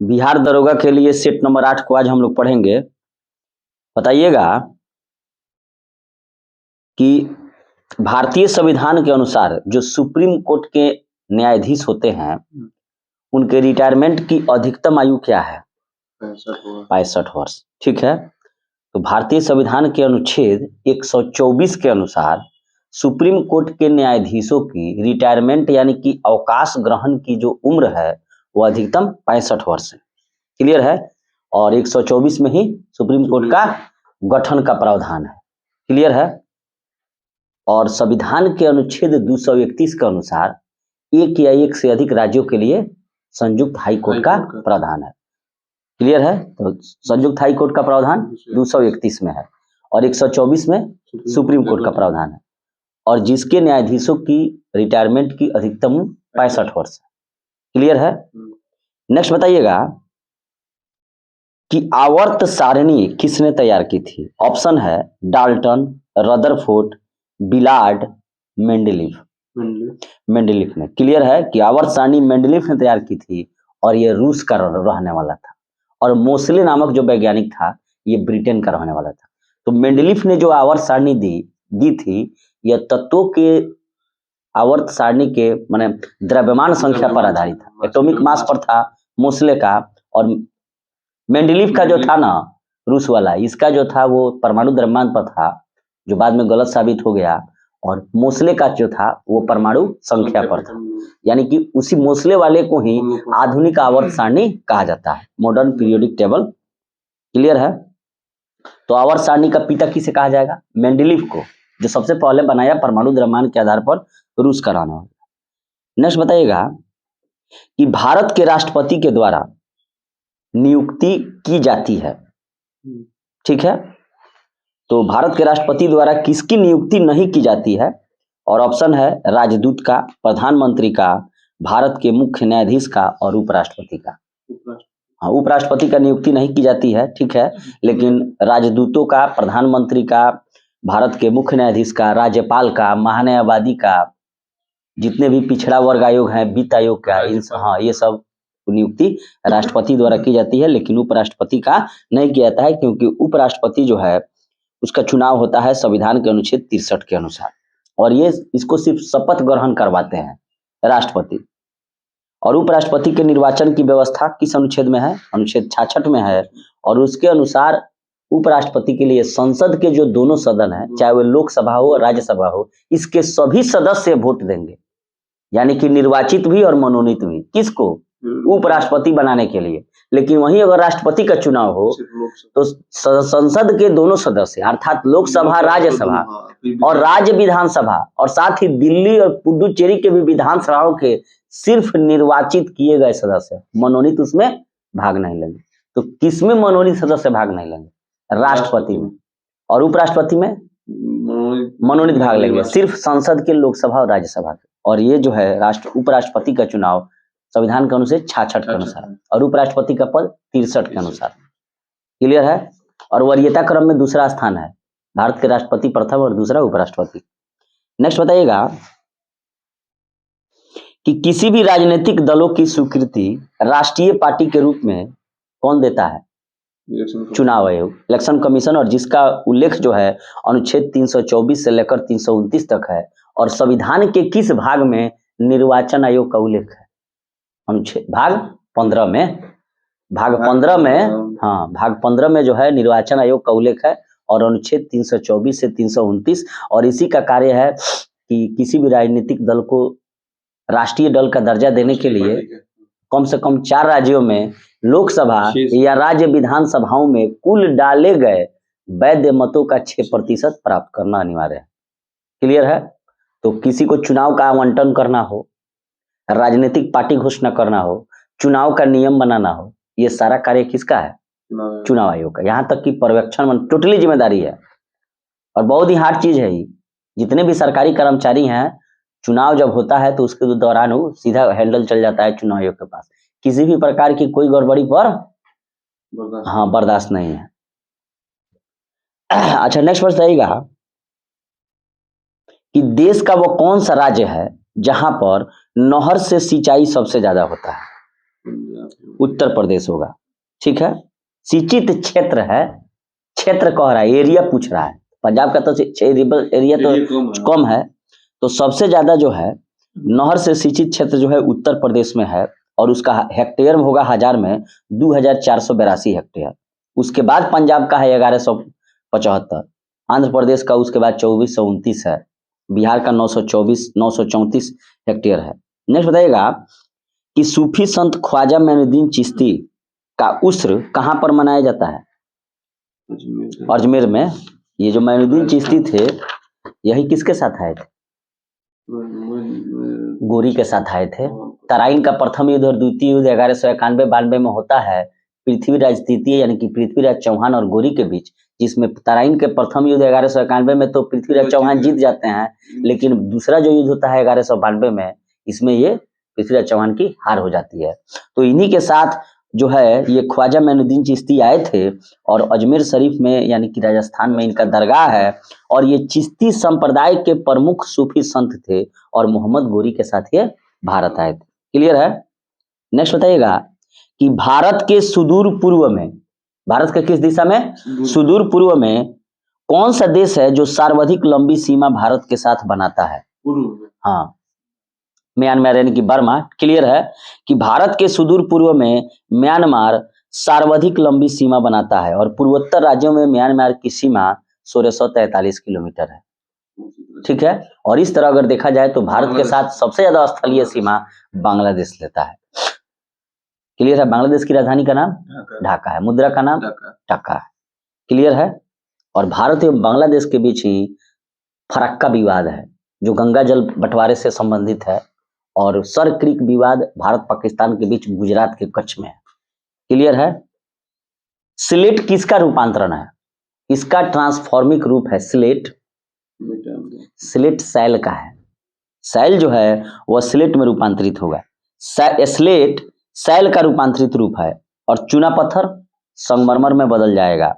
बिहार दरोगा के लिए सेट नंबर 8 को आज हम लोग पढ़ेंगे। बताइएगा कि भारतीय संविधान के अनुसार जो सुप्रीम कोर्ट के न्यायाधीश होते हैं उनके रिटायरमेंट की अधिकतम आयु क्या है? 65 वर्ष। ठीक है, तो भारतीय संविधान के अनुच्छेद 124 के अनुसार सुप्रीम कोर्ट के न्यायाधीशों की रिटायरमेंट यानी कि अवकाश ग्रहण की जो उम्र है वो अधिकतम 65 वर्ष है। क्लियर है? और 124 में ही सुप्रीम कोर्ट का गठन का प्रावधान है। क्लियर है? और संविधान के अनुच्छेद 231 के अनुसार एक या एक से अधिक राज्यों के लिए संयुक्त हाई कोर्ट का प्रावधान है। क्लियर है? तो संयुक्त हाई कोर्ट का प्रावधान 231 में है और 124 में सुप्रीम कोर्ट का प्रावधान है और जिसके न्यायाधीशों की रिटायरमेंट की अधिकतम 65 वर्ष है। क्लियर है? नेक्स्ट बताइएगा कि आवर्त सारणी किसने तैयार की थी? ऑप्शन है डाल्टन, रदरफोर्ड, बिलार्ड, मेंडलीफ ने। क्लियर है कि आवर्त सारणी मेंडलीफ ने तैयार की थी और ये रूस का रहने वाला था और मोसले नामक जो वैज्ञानिक था ये ब्रिटेन का रहने वाला था। तो मेंडलीफ ने जो आवर्त सारणी दी थी यह तत्वों के आवर्त सारणी के माने द्रव्यमान संख्या पर आधारित था, एटॉमिक मास पर था मोसले का, और मेंडलीफ का जो था ना रूस वाला, इसका जो था वो परमाणु द्रव्यमान पर था जो बाद में गलत साबित हो गया, और मोसले का जो था वो परमाणु संख्या पर था। यानी कि उसी मोसले वाले को ही आधुनिक आवर्त सारणी कहा जाता है, मॉडर्न पीरियोडिक टेबल। क्लियर है? तो आवर्त सारणी का पिता किसे कहा जाएगा? मेंडलीफ को, जो सबसे पहले बनाया परमाणु द्रव्यमान के आधार पर रूस का रहने वाला। नेक्स्ट बताइएगा कि भारत के राष्ट्रपति के द्वारा नियुक्ति की जाती है। ठीक है, तो भारत के राष्ट्रपति द्वारा किसकी नियुक्ति नहीं की जाती है? और ऑप्शन है राजदूत का, प्रधानमंत्री का, भारत के मुख्य न्यायाधीश का और उपराष्ट्रपति का। हाँ, उपराष्ट्रपति का नियुक्ति नहीं की जाती है, ठीक है, लेकिन राजदूतों का, प्रधानमंत्री का, भारत के मुख्य न्यायाधीश का, राज्यपाल का, महान्यायवादी का, जितने भी पिछड़ा वर्ग आयोग है, वित्त आयोग का, हाँ ये सब नियुक्ति राष्ट्रपति द्वारा की जाती है, लेकिन उपराष्ट्रपति का नहीं किया जाता है क्योंकि उपराष्ट्रपति जो है उसका चुनाव होता है संविधान के अनुच्छेद 63 के अनुसार और ये इसको सिर्फ शपथ ग्रहण करवाते हैं राष्ट्रपति। और उपराष्ट्रपति के निर्वाचन की व्यवस्था किस अनुच्छेद में है? अनुच्छेद 66 में है और उसके अनुसार उपराष्ट्रपति के लिए संसद के जो दोनों सदन है, चाहे वो लोकसभा हो राज्यसभा हो, इसके सभी सदस्य वोट देंगे, यानी कि निर्वाचित भी और मनोनीत भी। किसको? उपराष्ट्रपति बनाने के लिए। लेकिन वहीं अगर राष्ट्रपति का चुनाव हो तो संसद के दोनों सदस्य अर्थात लोकसभा, राज्यसभा और राज्य विधानसभा और साथ ही दिल्ली और पुडुचेरी के भी विधानसभाओं के सिर्फ निर्वाचित किए गए सदस्य मनोनीत उसमें भाग नहीं लेंगे। तो किसमें मनोनीत सदस्य भाग नहीं लेंगे? राष्ट्रपति में। और उपराष्ट्रपति में मनोनीत भाग लेंगे सिर्फ संसद के, लोकसभा और राज्यसभा के। और ये जो है उपराष्ट्रपति का चुनाव संविधान के अनुच्छेद 66 के अनुसार और उपराष्ट्रपति का पद 63 के अनुसार। क्लियर है? और वरीयता क्रम में दूसरा स्थान है, भारत के राष्ट्रपति प्रथम और दूसरा उपराष्ट्रपति। नेक्स्ट बताइएगा कि किसी भी राजनीतिक दलों की स्वीकृति राष्ट्रीय पार्टी के रूप में कौन देता है? चुनाव आयोग, इलेक्शन कमीशन, और जिसका उल्लेख जो है अनुच्छेद 324 से लेकर 329 तक है। और संविधान के किस भाग में निर्वाचन आयोग का उल्लेख है? अनुच्छेद भाग 15 में, भाग 15 में, हाँ भाग 15 में जो है निर्वाचन आयोग का उल्लेख है और अनुच्छेद 324 से 329। और इसी का कार्य है कि किसी भी राजनीतिक दल को राष्ट्रीय दल का दर्जा देने के लिए कम से कम 4 राज्यों में लोकसभा या राज्य विधानसभाओं में कुल डाले गए वैध मतों का 6% प्राप्त करना अनिवार्य है। क्लियर है? तो किसी को चुनाव का आवंटन करना हो, राजनीतिक पार्टी घोषणा करना हो, चुनाव का नियम बनाना हो, ये सारा कार्य किसका है? चुनाव आयोग का। यहाँ तक कि पर्यवेक्षण टोटली जिम्मेदारी है और बहुत ही हार्ड चीज है। जितने भी सरकारी कर्मचारी हैं, चुनाव जब होता है तो उसके दौरान वो सीधा हैंडल चल जाता है चुनाव आयोग के पास। किसी भी प्रकार की कोई गड़बड़ी पर बर्दाश्त नहीं है। अच्छा, नेक्स्ट प्रश्न आएगा कि देश का वो कौन सा राज्य है जहां पर नहर से सिंचाई सबसे ज्यादा होता है? उत्तर प्रदेश होगा। ठीक है, सिंचित क्षेत्र है, क्षेत्र कह रहा है, एरिया पूछ रहा है। पंजाब का तो एरिया तो कम है, तो सबसे ज्यादा जो है नहर से सिंचित क्षेत्र जो है उत्तर प्रदेश में है, और उसका हेक्टेयर में होगा हजार में 2482 हेक्टेयर। उसके बाद पंजाब का है 1175, आंध्र प्रदेश का उसके बाद 2429 है, बिहार का 934 हेक्टेयर है। नेक्स्ट बताइएगा कि सूफी संत ख्वाजा मोइनुद्दीन चिश्ती का उर्स कहाँ पर मनाया जाता है? अजमेर में। ये जो मोइनुद्दीन चिश्ती थे, यही किसके साथ आए थे? गोरी के साथ आए थे। तराइन का प्रथम युद्ध और द्वितीय युद्ध 1191-92 में होता है पृथ्वीराज तृतीय यानी कि पृथ्वीराज चौहान और गोरी के बीच, जिसमें तराइन के प्रथम युद्ध 1191 में तो पृथ्वीराज चौहान जीत जाते हैं, लेकिन दूसरा जो युद्ध होता है 1192 में, इसमें ये पृथ्वीराज चौहान की हार हो जाती है। तो इन्हीं के साथ जो है ये ख्वाजा मोइनुद्दीन चिश्ती आए थे, और अजमेर शरीफ में यानी कि राजस्थान में इनका दरगाह है, और ये चिश्ती संप्रदाय के प्रमुख सूफी संत थे, और मोहम्मद गोरी के साथ ये भारत आए थे। क्लियर है? नेक्स्ट बताइएगा कि भारत के सुदूर पूर्व में, भारत के किस दिशा में? सुदूर पूर्व में कौन सा देश है जो सर्वाधिक लंबी सीमा भारत के साथ बनाता है? हाँ, म्यांमार यानी कि बर्मा। क्लियर है कि भारत के सुदूर पूर्व में म्यांमार सर्वाधिक लंबी सीमा बनाता है, और पूर्वोत्तर राज्यों में म्यांमार की सीमा 1643 किलोमीटर है। ठीक है, और इस तरह अगर देखा जाए तो भारत के साथ सबसे ज्यादा स्थलीय सीमा बांग्लादेश लेता है। क्लियर है? बांग्लादेश की राजधानी का नाम ढाका है, मुद्रा का नाम टका है। क्लियर है? और भारत एवं बांग्लादेश के बीच ही फरक्का विवाद है, जो गंगा जल बंटवारे से संबंधित है, और सर क्रीक विवाद भारत पाकिस्तान के बीच गुजरात के कच्छ में है। क्लियर है? सिलेट किसका रूपांतरण है? इसका ट्रांसफॉर्मिक रूप है सिलेट। सिलेट सैल का है, सैल जो है वह सिलेट में रूपांतरित होगा। स्लेट सैल का रूपांतरित रूप है, और चूना पत्थर संगमरमर में बदल जाएगा।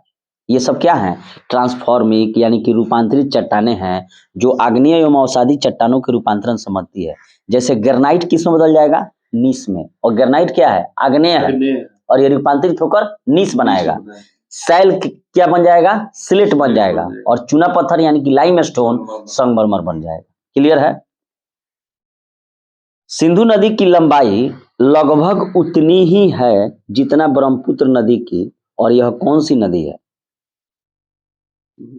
ये सब क्या है? ट्रांसफॉर्मिक यानी कि रूपांतरित चट्टानें हैं, जो आग्नेय एवं अवसादी चट्टानों के रूपांतरण समझती है। जैसे ग्रेनाइट किस में बदल जाएगा? नीस में, और ग्रेनाइट क्या है? आग्नेय है, और ये रूपांतरित होकर नीस बनाएगा। सैल क्या बन जाएगा? सिलेट बन जाएगा, और चूना पत्थर यानी कि लाइमस्टोन संगमरमर बन जाएगा। क्लियर है? सिंधु नदी की लंबाई लगभग उतनी ही है जितना ब्रह्मपुत्र नदी की, और यह कौन सी नदी है?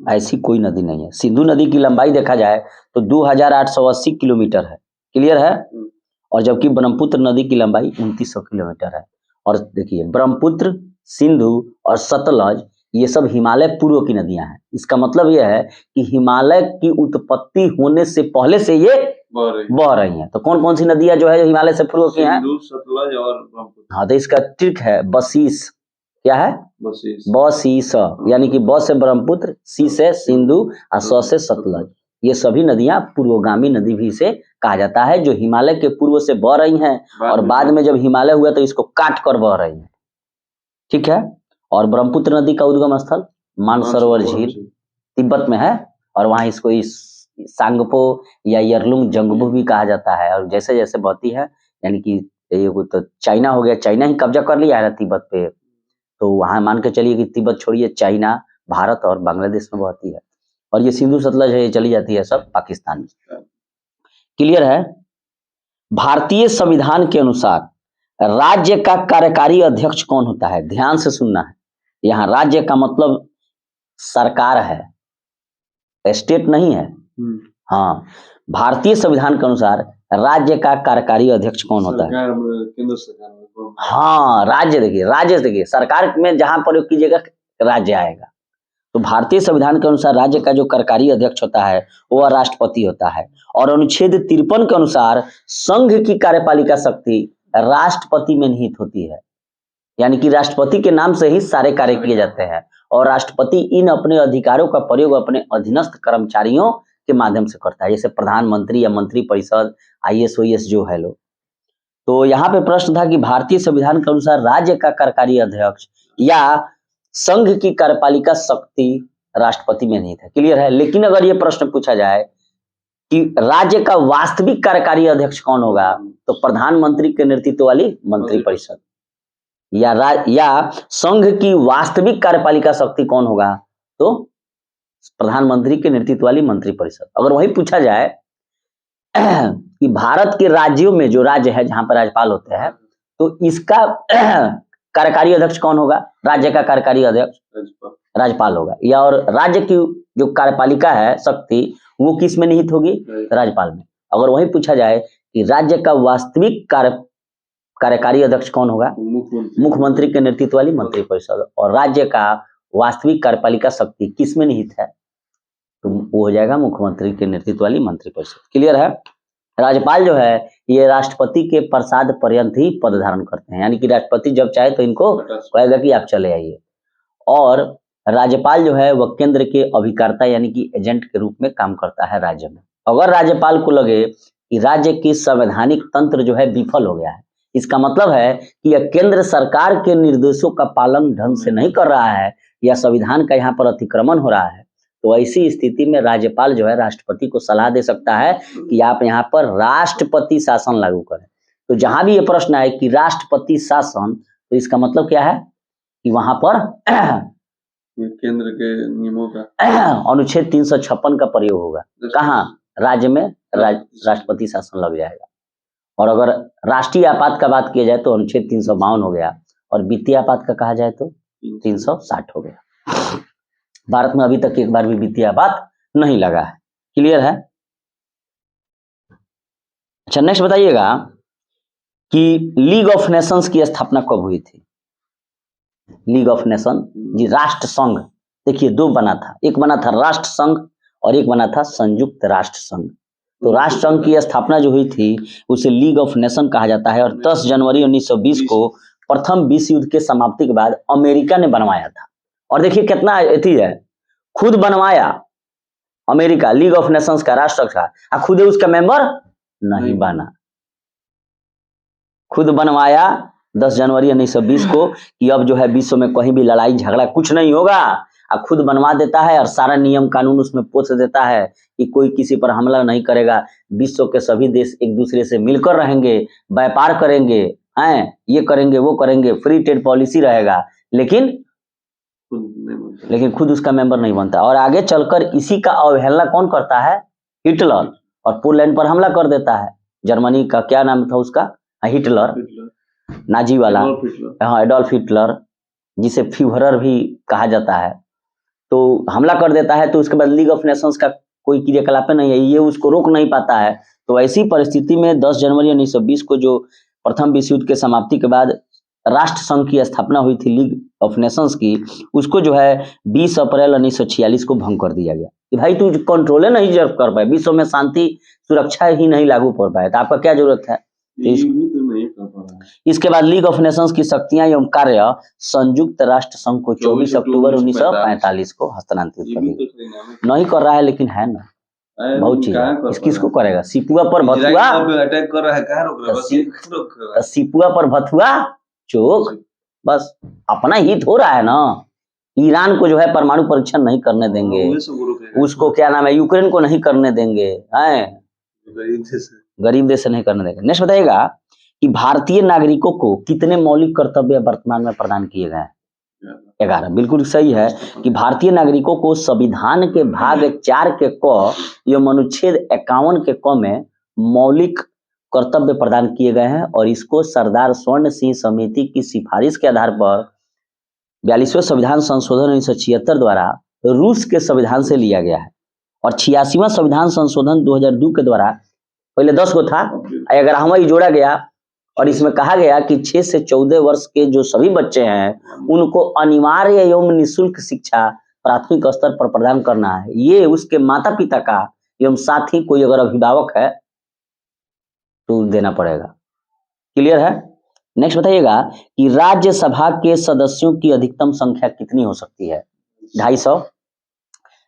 ऐसी कोई नदी नहीं है। सिंधु नदी की लंबाई देखा जाए तो 2880 किलोमीटर है। क्लियर है? और जबकि ब्रह्मपुत्र नदी की लंबाई 2900 किलोमीटर है। और देखिए, ब्रह्मपुत्र, सिंधु और सतलज ये सब हिमालय पूर्व की नदियां हैं। इसका मतलब यह है कि हिमालय की उत्पत्ति होने से पहले से ये बह रही हैं। तो कौन कौन सी नदियां जो है जो हिमालय से पूर्व की हैं? सतलज और ब्रह्मपुत्र। हाँ, तो इसका ट्रिक है बसीस। क्या है? बसीस, यानी कि ब से ब्रह्मपुत्र, सी से सिंधु और स से सतलज। ये सभी नदियां पूर्वगामी नदी भी से कहा जाता है, जो हिमालय के पूर्व से बह रही हैं, और बाद में जब हिमालय हुआ तो इसको काट कर बह रही हैं। ठीक है? और ब्रह्मपुत्र नदी का उद्गम स्थल मानसरोवर झील तिब्बत में है, और वहां इसको सांगपो या यरलुंग जंगबो भी कहा जाता है। और जैसे जैसे बहती है, यानी कि ये तो चाइना हो गया, चाइना ही कब्जा कर लिया है ना तिब्बत पे, तो वहां मान के चलिए कि तिब्बत छोड़िए, चाइना, भारत और बांग्लादेश में बहती है, और ये सिंधु सतलज है, ये चली जाती है सब पाकिस्तान में। क्लियर है? भारतीय संविधान के अनुसार राज्य का कार्यकारी अध्यक्ष कौन होता है? ध्यान से सुनना है, यहाँ राज्य का मतलब सरकार है, स्टेट नहीं है। हाँ, भारतीय संविधान के अनुसार राज्य का कार्यकारी अध्यक्ष कौन होता है? केंद्र सरकार। हाँ, राज्य देखिए सरकार में जहां प्रयोग कीजिएगा राज्य आएगा। तो भारतीय संविधान के अनुसार राज्य का जो कार्यकारी अध्यक्ष होता है वह राष्ट्रपति होता है, और अनुच्छेद 53 के अनुसार संघ की कार्यपालिका शक्ति राष्ट्रपति में निहित होती है, यानी कि राष्ट्रपति के नाम से ही सारे कार्य किए जाते हैं, और राष्ट्रपति इन अपने अधिकारों का प्रयोग अपने अधीनस्थ कर्मचारियों के माध्यम से करता है, जैसे प्रधानमंत्री या मंत्री परिषद, IAS OAS जो है लोग। तो यहाँ पे प्रश्न था कि भारतीय संविधान के अनुसार राज्य का कार्यकारी अध्यक्ष या संघ की कार्यपालिका शक्ति राष्ट्रपति में निहित है। क्लियर है? लेकिन अगर ये प्रश्न पूछा जाए कि राज्य का वास्तविक कार्यकारी अध्यक्ष कौन होगा, तो प्रधानमंत्री के नेतृत्व वाली मंत्रिपरिषद। या संघ की वास्तविक कार्यपालिका शक्ति कौन होगा, तो प्रधानमंत्री के नेतृत्व वाली मंत्रिपरिषद। अगर वही पूछा जाए कि भारत के राज्यों में जो राज्य है जहां पर राज्यपाल होते हैं, तो इसका कार्यकारी अध्यक्ष कौन होगा, राज्य का कार्यकारी अध्यक्ष राज्यपाल होगा। या और राज्य की जो कार्यपालिका है शक्ति वो किस में निहित होगी, राज्यपाल में। अगर वही पूछा जाए कि राज्य का वास्तविक कार्यकारी अध्यक्ष कौन होगा, मुख्यमंत्री के नेतृत्व वाली मंत्रिपरिषद। और राज्य का वास्तविक कार्यपालिका शक्ति किस में निहित है, तो वो हो जाएगा मुख्यमंत्री के नेतृत्व वाली मंत्रिपरिषद। क्लियर है। राज्यपाल जो है ये राष्ट्रपति के प्रसाद पर्यंत ही पद धारण करते हैं, यानी कि राष्ट्रपति जब चाहे तो इनको कहेगा कि आप चले आइए। और राज्यपाल जो है वह केंद्र के अभिकर्ता यानी कि एजेंट के रूप में काम करता है राज्य में। अगर राज्यपाल को लगे कि राज्य की संवैधानिक तंत्र जो है विफल हो गया है, इसका मतलब है कि यह केंद्र सरकार के निर्देशों का पालन ढंग से नहीं कर रहा है या संविधान का यहाँ पर अतिक्रमण हो रहा है, तो ऐसी स्थिति में राज्यपाल जो है राष्ट्रपति को सलाह दे सकता है कि आप यहाँ पर राष्ट्रपति शासन लागू करें। तो जहां भी ये प्रश्न है कि राष्ट्रपति शासन, तो इसका मतलब क्या है कि वहां पर केंद्र के नियमों का अनुच्छेद 356 का प्रयोग होगा। कहाँ, राज्य में राष्ट्रपति शासन लग जाएगा। और अगर राष्ट्रीय आपात का बात किया जाए तो अनुच्छेद 352 हो गया, और वित्तीय आपात का कहा जाए तो 360 हो गया। भारत में अभी तक एक बार भी वित्तीय आपात नहीं लगा है। क्लियर है। अच्छा, नेक्स्ट बताइएगा कि लीग ऑफ नेशंस की स्थापना कब हुई थी। लीग ऑफ नेशन जी, राष्ट्र संघ। देखिए दो बना था, एक बना था राष्ट्र संघ और एक बना था संयुक्त राष्ट्र संघ। तो राष्ट्र संघ की स्थापना जो हुई थी उसे लीग ऑफ नेशन कहा जाता है। और 10 जनवरी 1920 को प्रथम विश्व युद्ध के समाप्ति के बाद अमेरिका ने बनवाया था। और देखिए कितना अथी है, खुद बनवाया अमेरिका लीग ऑफ नेशंस का राष्ट्र का, खुद उसका मेंबर नहीं बना। खुद बनवाया 10 जनवरी 1920 को कि अब जो है विश्व में कहीं भी लड़ाई झगड़ा कुछ नहीं होगा, खुद बनवा देता है और सारा नियम कानून उसमें पोछ देता है कि कोई किसी पर हमला नहीं करेगा, विश्व के सभी देश एक दूसरे से मिलकर रहेंगे, व्यापार करेंगे, हैं ये करेंगे वो करेंगे, फ्री ट्रेड पॉलिसी रहेगा, लेकिन खुद उसका मेंबर नहीं बनता। और आगे चलकर इसी का अवहेलना कौन करता है, हिटलर, और पोलैंड पर हमला कर देता है। जर्मनी का क्या नाम था उसका, हिटलर, नाजी वाला, हाँ एडोल्फ हिटलर, जिसे फ्यूहरर भी कहा जाता है। तो हमला कर देता है, तो उसके बाद लीग ऑफ नेशंस का कोई क्रियाकलाप नहीं है, ये उसको रोक नहीं पाता है। तो ऐसी परिस्थिति में 10 जनवरी 1920 को जो प्रथम विश्व युद्ध के समाप्ति के बाद राष्ट्र संघ की स्थापना हुई थी लीग ऑफ नेशंस की, उसको जो है 20 अप्रैल 1946 को भंग कर दिया गया कि भाई तू कंट्रोल नहीं कर पाए, विश्व में शांति सुरक्षा ही नहीं लागू कर पाए, तो आपका क्या जरूरत है। इसके बाद लीग ऑफ नेशंस की शक्तियां एवं कार्य संयुक्त राष्ट्र संघ को 24 अक्टूबर 1945 को हस्तांतरित कर दिया। नहीं कर रहा है लेकिन है ना, बहुत चीज है। किसको करेगा, सिपुआ पर भथुआ अटैक कर रहा है, कहाँ रोक रहा है, सिपुआ पर भथुआ चोक, बस अपना हित हो रहा है ना। ईरान को जो है परमाणु परीक्षण नहीं करने देंगे, उसको क्या नाम है यूक्रेन को नहीं करने देंगे, हैं गरीब देश से नहीं करने देंगे। नेक्स्ट बताइएगा कि भारतीय नागरिकों को कितने मौलिक कर्तव्य वर्तमान में प्रदान किए गए हैं। 11। बिल्कुल सही है कि भारतीय नागरिकों को संविधान के भाग 4 के क एवं अनुच्छेद 51 के क में मौलिक कर्तव्य प्रदान किए गए हैं। और इसको सरदार स्वर्ण सिंह समिति की सिफारिश के आधार पर 42वें संविधान संशोधन 1976 द्वारा रूस के संविधान से लिया गया है। और 86वां संविधान संशोधन 2002 के द्वारा, पहले 10 को था, 11वां ही जोड़ा गया और इसमें कहा गया कि 6 से 14 वर्ष के जो सभी बच्चे हैं उनको अनिवार्य एवं निःशुल्क शिक्षा प्राथमिक स्तर पर प्रदान करना है। ये उसके माता पिता का एवं साथ ही कोई अगर अभिभावक है तो देना पड़ेगा। क्लियर है। नेक्स्ट बताइएगा कि राज्यसभा के सदस्यों की अधिकतम संख्या कितनी हो सकती है। 250।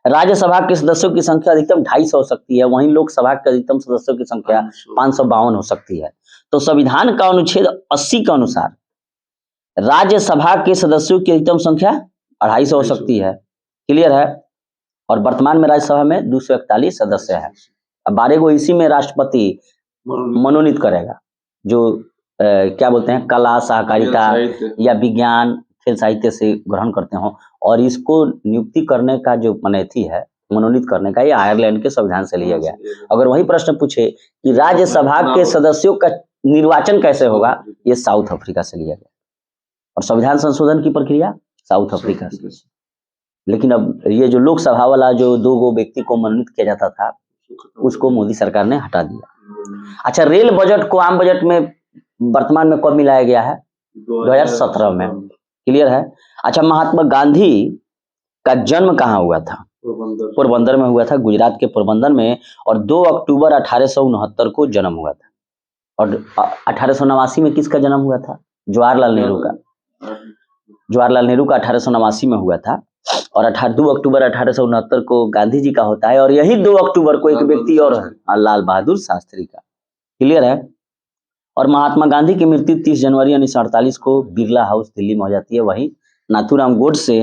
राज्यसभा के सदस्यों की संख्या अधिकतम 250 हो सकती है, वहीं लोकसभा के अधिकतम सदस्यों की संख्या 552 हो सकती है। तो संविधान का अनुच्छेद 80 के अनुसार राज्यसभा के सदस्यों की अधिकतम संख्या 250 हो सकती है। क्लियर है। और वर्तमान में राज्यसभा में 241 सदस्य है। 12 को इसी में राष्ट्रपति मनोनीत करेगा, जो क्या बोलते हैं कला, सहकारिता या विज्ञान, खेल साहित्य से ग्रहण करते हो, और इसको नियुक्ति करने का जो मनेथी है, मनोनीत करने का, ये आयरलैंड के संविधान से लिया गया। अगर वही प्रश्न पूछे कि राज्यसभा के सदस्यों का निर्वाचन कैसे होगा, ये साउथ अफ्रीका से लिया गया। और संविधान संशोधन की प्रक्रिया साउथ अफ्रीका से। लेकिन अब ये जो लोकसभा वाला जो 2 व्यक्ति को मनोनीत किया जाता था, उसको मोदी सरकार ने हटा दिया। अच्छा, रेल बजट को आम बजट में वर्तमान में कब मिलाया गया है? 2017 में। क्लियर है। अच्छा, महात्मा गांधी का जन्म कहाँ हुआ था? पोरबंदर में हुआ था, गुजरात के पोरबंदर में, और 2 अक्टूबर 1869 को जन्म हुआ था। और 1889 में किसका जन्म हुआ था? जवाहरलाल नेहरू का। जवाहरलाल नेहरू का 1889 में हुआ था, और 2 अक्टूबर 1869 को गांधी जी का होता है। और यही 2 अक्टूबर को एक व्यक्ति और है, लाल बहादुर शास्त्री का। क्लियर है। और महात्मा गांधी की मृत्यु 30 जनवरी 1948 को बिरला हाउस दिल्ली में हो जाती है, वही नाथूराम गोडसे।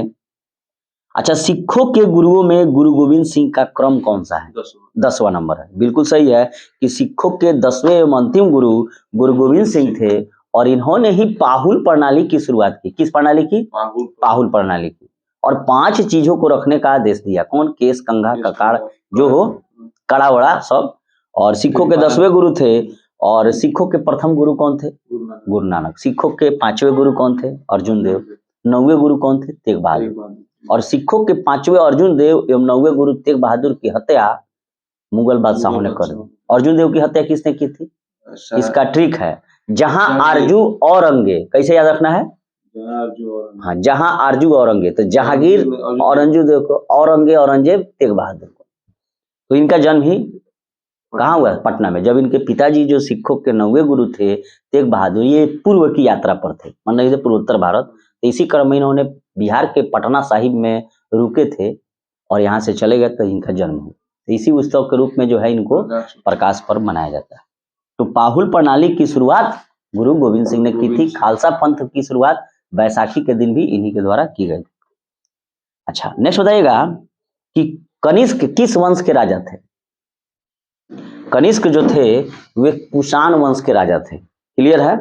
अच्छा, सिखों के गुरुओं में गुरु गोविंद सिंह का क्रम कौन सा है? 10वां नंबर है। बिल्कुल सही है कि सिखों के 10वें एवं अंतिम गुरु गुरु गोविंद सिंह थे, और इन्होंने ही पाहुल प्रणाली की शुरुआत की। किस प्रणाली की? पाहुल प्रणाली की। और 5 चीजों को रखने का आदेश दिया। कौन? केस, कंघा, ककाड़, जो हो, कड़ा वड़ा सब। और सिखों के 10वें गुरु थे। और सिखों के प्रथम गुरु कौन थे? गुरु नानक। सिखों के 5वें गुरु कौन थे? अर्जुन देव। 9वें गुरु कौन थे? तेग बहादुर। और सिखों के 5वें अर्जुन देव एवं 9वें गुरु तेग बहादुर की हत्या मुगल बादशाहों ने कर दी। अर्जुन देव की हत्या किसने की थी? इसका ट्रिक है, जहां आरजू और अंगे, कैसे याद रखना है? हाँ, जहां आरजू औरंगे, तो जहांगीर औरंगजेब को, औरंगजेब तेग बहादुर को। तो इनका जन्म ही कहाँ हुआ? पटना में। जब इनके पिताजी जो सिखों के 9वें गुरु थे तेग बहादुर, ये पूर्व की यात्रा पर थे, मतलब इसे पूर्वोत्तर भारत, तो इसी क्रम में इन्होंने बिहार के पटना साहिब में रुके थे और यहाँ से चले गए, तो इनका जन्म हुआ। तो इसी उत्सव के रूप में जो है इनको प्रकाश पर्व मनाया जाता है। तो पाहुल प्रणाली की शुरुआत गुरु गोविंद सिंह ने की थी। खालसा पंथ की शुरुआत बैसाखी के दिन भी इन्हीं के द्वारा की गई। अच्छा, नेक्स्ट बताइएगा कि कनिष्क किस वंश के राजा थे? कनिष्क जो थे वे कुषाण वंश के राजा थे। क्लियर है।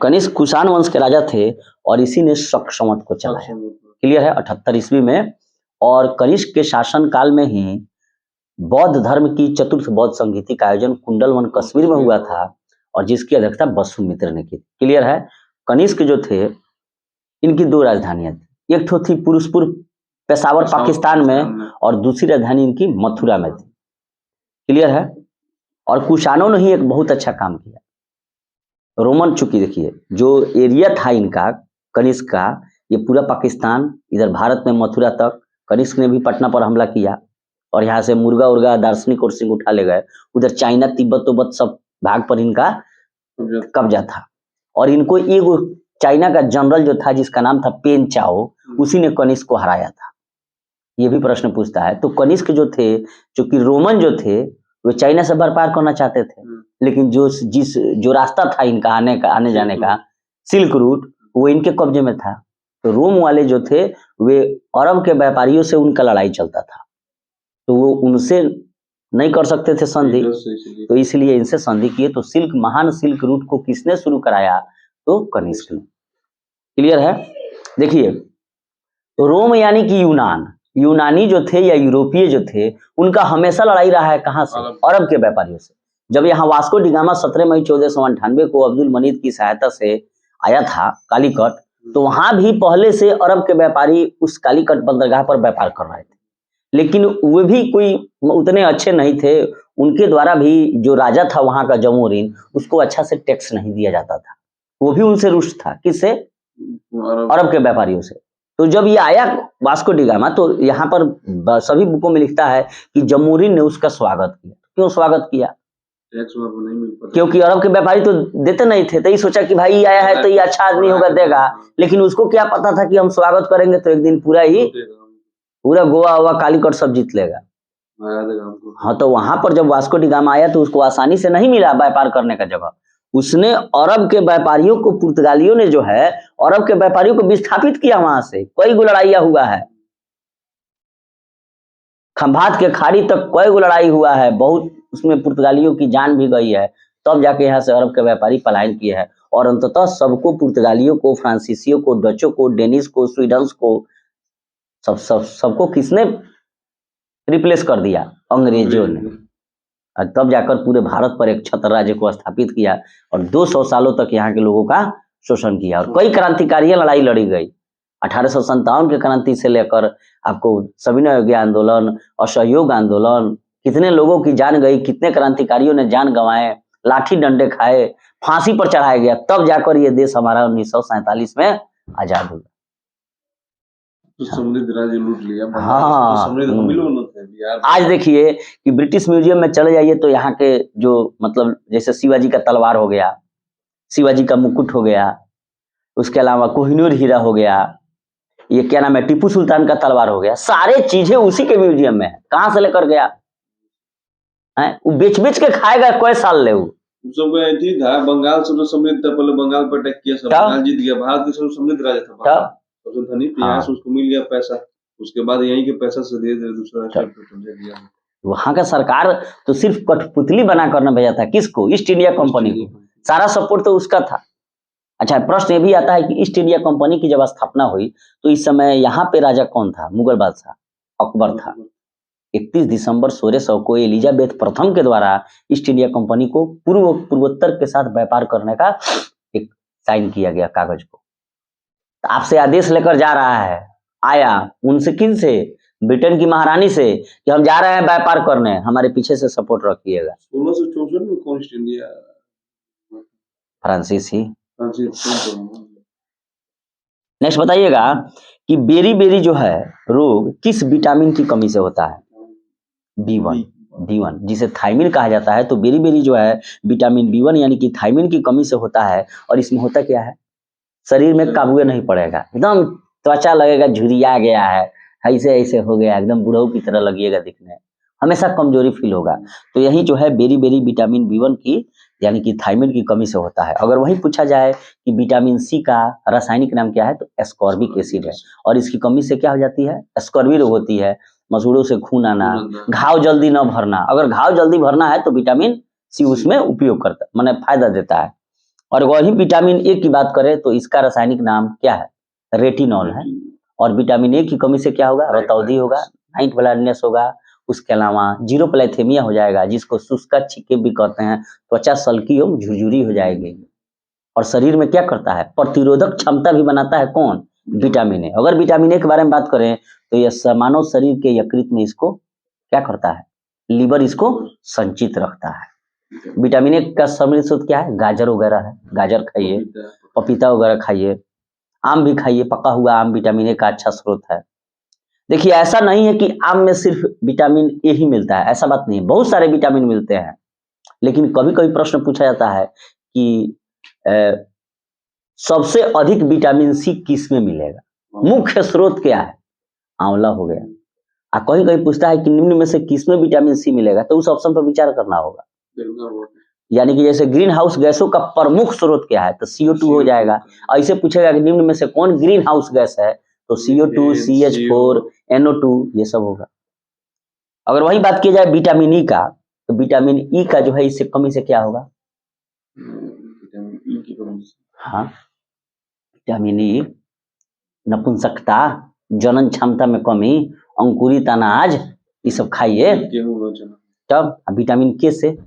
कनिष्क कुषाण वंश के राजा थे और इसी ने शक संवत को चलाया। क्लियर है। 78 ईस्वी में। और कनिष्क के शासन काल में ही बौद्ध धर्म की चतुर्थ बौद्ध संगीति का आयोजन कुंडलवन कश्मीर में हुआ था, और जिसकी अध्यक्षता वसुमित्र ने की। क्लियर है। कनिष्क जो थे इनकी 2 राजधानियां थी। एक तो थी पुरुषपुर पेशावर पाकिस्तान में, और दूसरी राजधानी इनकी मथुरा में थी। क्लियर है। और कुषाणों ने ही एक बहुत अच्छा काम किया। रोमन, चूंकि देखिए जो एरिया था इनका कनिष्क का, ये पूरा पाकिस्तान, इधर भारत में मथुरा तक, कनिष्क ने भी पटना पर हमला किया और यहाँ से मुर्गा उर्गा दार्शनिक और सिंह उठा ले गए। उधर चाइना, तिब्बत उब्बत सब भाग पर इनका कब्जा था। और इनको एक चाइना का जनरल जो था जिसका नाम था पेन चाओ, उसी ने कनिष्क को हराया था। ये भी प्रश्न पूछता है। तो कनिष्क जो थे, चूंकि रोमन जो थे वो चाइना से व्यापार करना चाहते थे, लेकिन जो रास्ता था इनका आने जाने का, सिल्क रूट, वो इनके कब्जे में था। तो रोम वाले जो थे वे अरब के व्यापारियों से उनका लड़ाई चलता था, तो वो उनसे नहीं कर सकते थे संधि, तो इसलिए इनसे संधि किए। तो महान सिल्क रूट को किसने शुरू कराया? तो कनिष्क ने। क्लियर है। देखिए, रोम यानी कि यूनानी जो थे या यूरोपीय जो थे, उनका हमेशा लड़ाई रहा है कहाँ से? अरब के व्यापारियों से। जब यहाँ वास्को डिगामा 17 मई 1498 को अब्दुल मनीद की सहायता से आया था कालीकट, तो वहां भी पहले से अरब के व्यापारी उस कालीकट बंदरगाह पर व्यापार कर रहे थे, लेकिन वे भी कोई उतने अच्छे नहीं थे। उनके द्वारा भी जो राजा था वहां का जमोरिन, उसको अच्छा से टैक्स नहीं दिया जाता था, वो भी उनसे रुष्ट था। किससे? अरब के व्यापारियों से। तो जब ये आया वास्को डिगामा, तो यहाँ पर सभी बुकों में लिखता है कि जमोरिन ने उसका स्वागत किया। क्यों स्वागत किया? क्योंकि अरब के व्यापारी तो देते नहीं थे, तो ये सोचा कि भाई आया है तो ये अच्छा आदमी होगा, देगा। लेकिन उसको क्या पता था कि हम स्वागत करेंगे तो एक दिन पूरा गोवा हुआ कालीकट सब जीत लेगा। हाँ, तो वहां पर जब वास्को डिगामा आया तो उसको आसानी से नहीं मिला व्यापार करने का जगह। उसने अरब के व्यापारियों को, पुर्तगालियों ने जो है अरब के व्यापारियों को विस्थापित किया वहां से। कई गो लड़ाइयां हुआ है। खंभात के खाड़ी तक कई गो लड़ाई हुआ है, बहुत उसमें पुर्तगालियों की जान भी गई है, तब जाके यहाँ से अरब के व्यापारी पलायन किए हैं और अंततः सबको, पुर्तगालियों को, फ्रांसीसियों को, डचों को, डेनिस को, स्वीडन्स को, सबको किसने रिप्लेस कर दिया? अंग्रेजों ने। और तब जाकर पूरे भारत पर एक छत्र राज्य को स्थापित किया और 200 सालों तक यहाँ के लोगों का शोषण किया और कई क्रांतिकारियों लड़ाई लड़ी गई। 1857 के क्रांति से लेकर आपको सविनय अवज्ञा आंदोलन, असहयोग आंदोलन, कितने लोगों की जान गई, कितने क्रांतिकारियों ने जान गंवाए, लाठी डंडे खाए, फांसी पर चढ़ाया गया, तब जाकर ये देश हमारा 1947 में आजाद हुआ। तो समृद्ध राज्य लूट लिया। हाँ, समृद्ध हम ही लोग थे बिहार। आज देखिए कि ब्रिटिश म्यूजियम में चले जाइए तो यहाँ के जो मतलब जैसे शिवाजी का तलवार हो गया, शिवाजी का मुकुट हो गया, उसके अलावा कोहिनूर हीरा हो गया, ये क्या नाम है, टीपू सुल्तान का तलवार हो गया, सारे चीजें उसी के म्यूजियम में है। कहाँ से लेकर गया है? वो बेच बेच के खाएगा, कोई साल ले वो सब ठीक था। बंगाल से तो समृद्ध था, पहले बंगाल पर अटैक किया, सब बंगाल जीत गया। भारत के सबसे समृद्ध राज्य था, सबसे धनी थे। यहाँ से उसको मिल गया पैसा, उसके बाद यहीं के पैसा से धीरे धीरे दूसरा स्टेट पे पहुंचा दिया। वहां का सरकार तो सिर्फ कठपुतली बना करने भेजा था। किसको? ईस्ट इंडिया कंपनी को। सारा सपोर्ट तो उसका था। अच्छा, प्रश्न ये भी आता है कि ईस्ट इंडिया कंपनी की जब स्थापना हुई तो इस समय यहाँ पे राजा कौन था? मुगल बादशाह अकबर था। 31 दिसंबर 1600 को एलिजाबेथ प्रथम के द्वारा ईस्ट इंडिया कंपनी को पूर्वोत्तर के साथ व्यापार करने का एक साइन किया गया कागज को। आपसे आदेश लेकर जा रहा है, आया उनसे, किन से? ब्रिटेन की महारानी से, कि हम जा रहे हैं व्यापार करने, हमारे पीछे से सपोर्ट रखिएगा। 1664 में कौन ईस्ट इंडिया? फ्रांसीसी। नेक्स्ट बताइएगा कि बेरी जो है रोग किस विटामिन की कमी से होता है? B1, जिसे थायमिन कहा जाता है। तो बेरी जो है विटामिन B1 यानी कि थायमिन की कमी से होता है। और इसमें होता क्या है? शरीर में काबू नहीं पड़ेगा, एकदम त्वचा लगेगा झुरिया गया है, ऐसे ऐसे हो गया, एकदम बुढ़ऊ की तरह लगेगा दिखने, हमेशा कमजोरी फील होगा। तो यही जो है बेरी विटामिन B1 की यानी कि थायमिन की कमी से होता है। अगर वही पूछा जाए कि विटामिन सी का रासायनिक नाम क्या है, तो एस्कॉर्बिक एसिड है। और इसकी कमी से क्या हो जाती है? एस्कॉर्बी रोग होती है, मसूड़ों से खून आना, घाव जल्दी न भरना। अगर घाव जल्दी भरना है तो विटामिन सी उसमें उपयोग करता, माने फायदा देता है। और वही विटामिन ए की बात करें तो इसका रासायनिक नाम क्या है? रेटिनॉल है। और विटामिन ए की कमी से क्या होगा? रतौंधी होगा, नाइट ब्लाइंडनेस होगा, उसके अलावा जीरोप्लाइथेमिया हो जाएगा, जिसको शुष्का छिके भी कहते हैं, त्वचा सल्की और झुरझुरी हो जाएगी। और शरीर में क्या करता है? प्रतिरोधक क्षमता भी बनाता है। कौन? Vitamin A. अगर विटामिन ए के बारे में बात करें तो यह मानव शरीर के यकृत में इसको क्या करता है? लीवर इसको संचित रखता है। विटामिन ए का समृद्ध स्रोत क्या है? गाजर वगैरह है, गाजर खाइए, पपीता वगैरह खाइए, आम भी खाइए, पका हुआ आम विटामिन ए का अच्छा स्रोत है। देखिए, ऐसा नहीं है कि आम में सिर्फ विटामिन ए ही मिलता है, ऐसा बात नहीं है, बहुत सारे विटामिन मिलते हैं। लेकिन कभी कभी प्रश्न पूछा जाता है कि सबसे अधिक विटामिन सी किस में मिलेगा? मुख्य स्रोत क्या है? आंवला हो गया। कहीं कहीं पूछता है कि निम्न में से किस में विटामिन सी मिलेगा, तो उस ऑप्शन पर विचार करना होगा। यानी कि जैसे ग्रीन हाउस गैसों का प्रमुख स्रोत क्या है, तो CO2 हो जाएगा। ऐसे पूछेगा कि निम्न में से कौन ग्रीन हाउस गैस है, तो CO2, CH4, NO2 ये सब होगा। अगर वही बात की जाए विटामिन ई का, तो विटामिन ई का जो है इससे कमी से क्या होगा? हाँ, विटामिन ई नपुंसकता, जनन क्षमता में कमी, अंकुरित अनाज, ये सब खाइए। तब विटामिन के से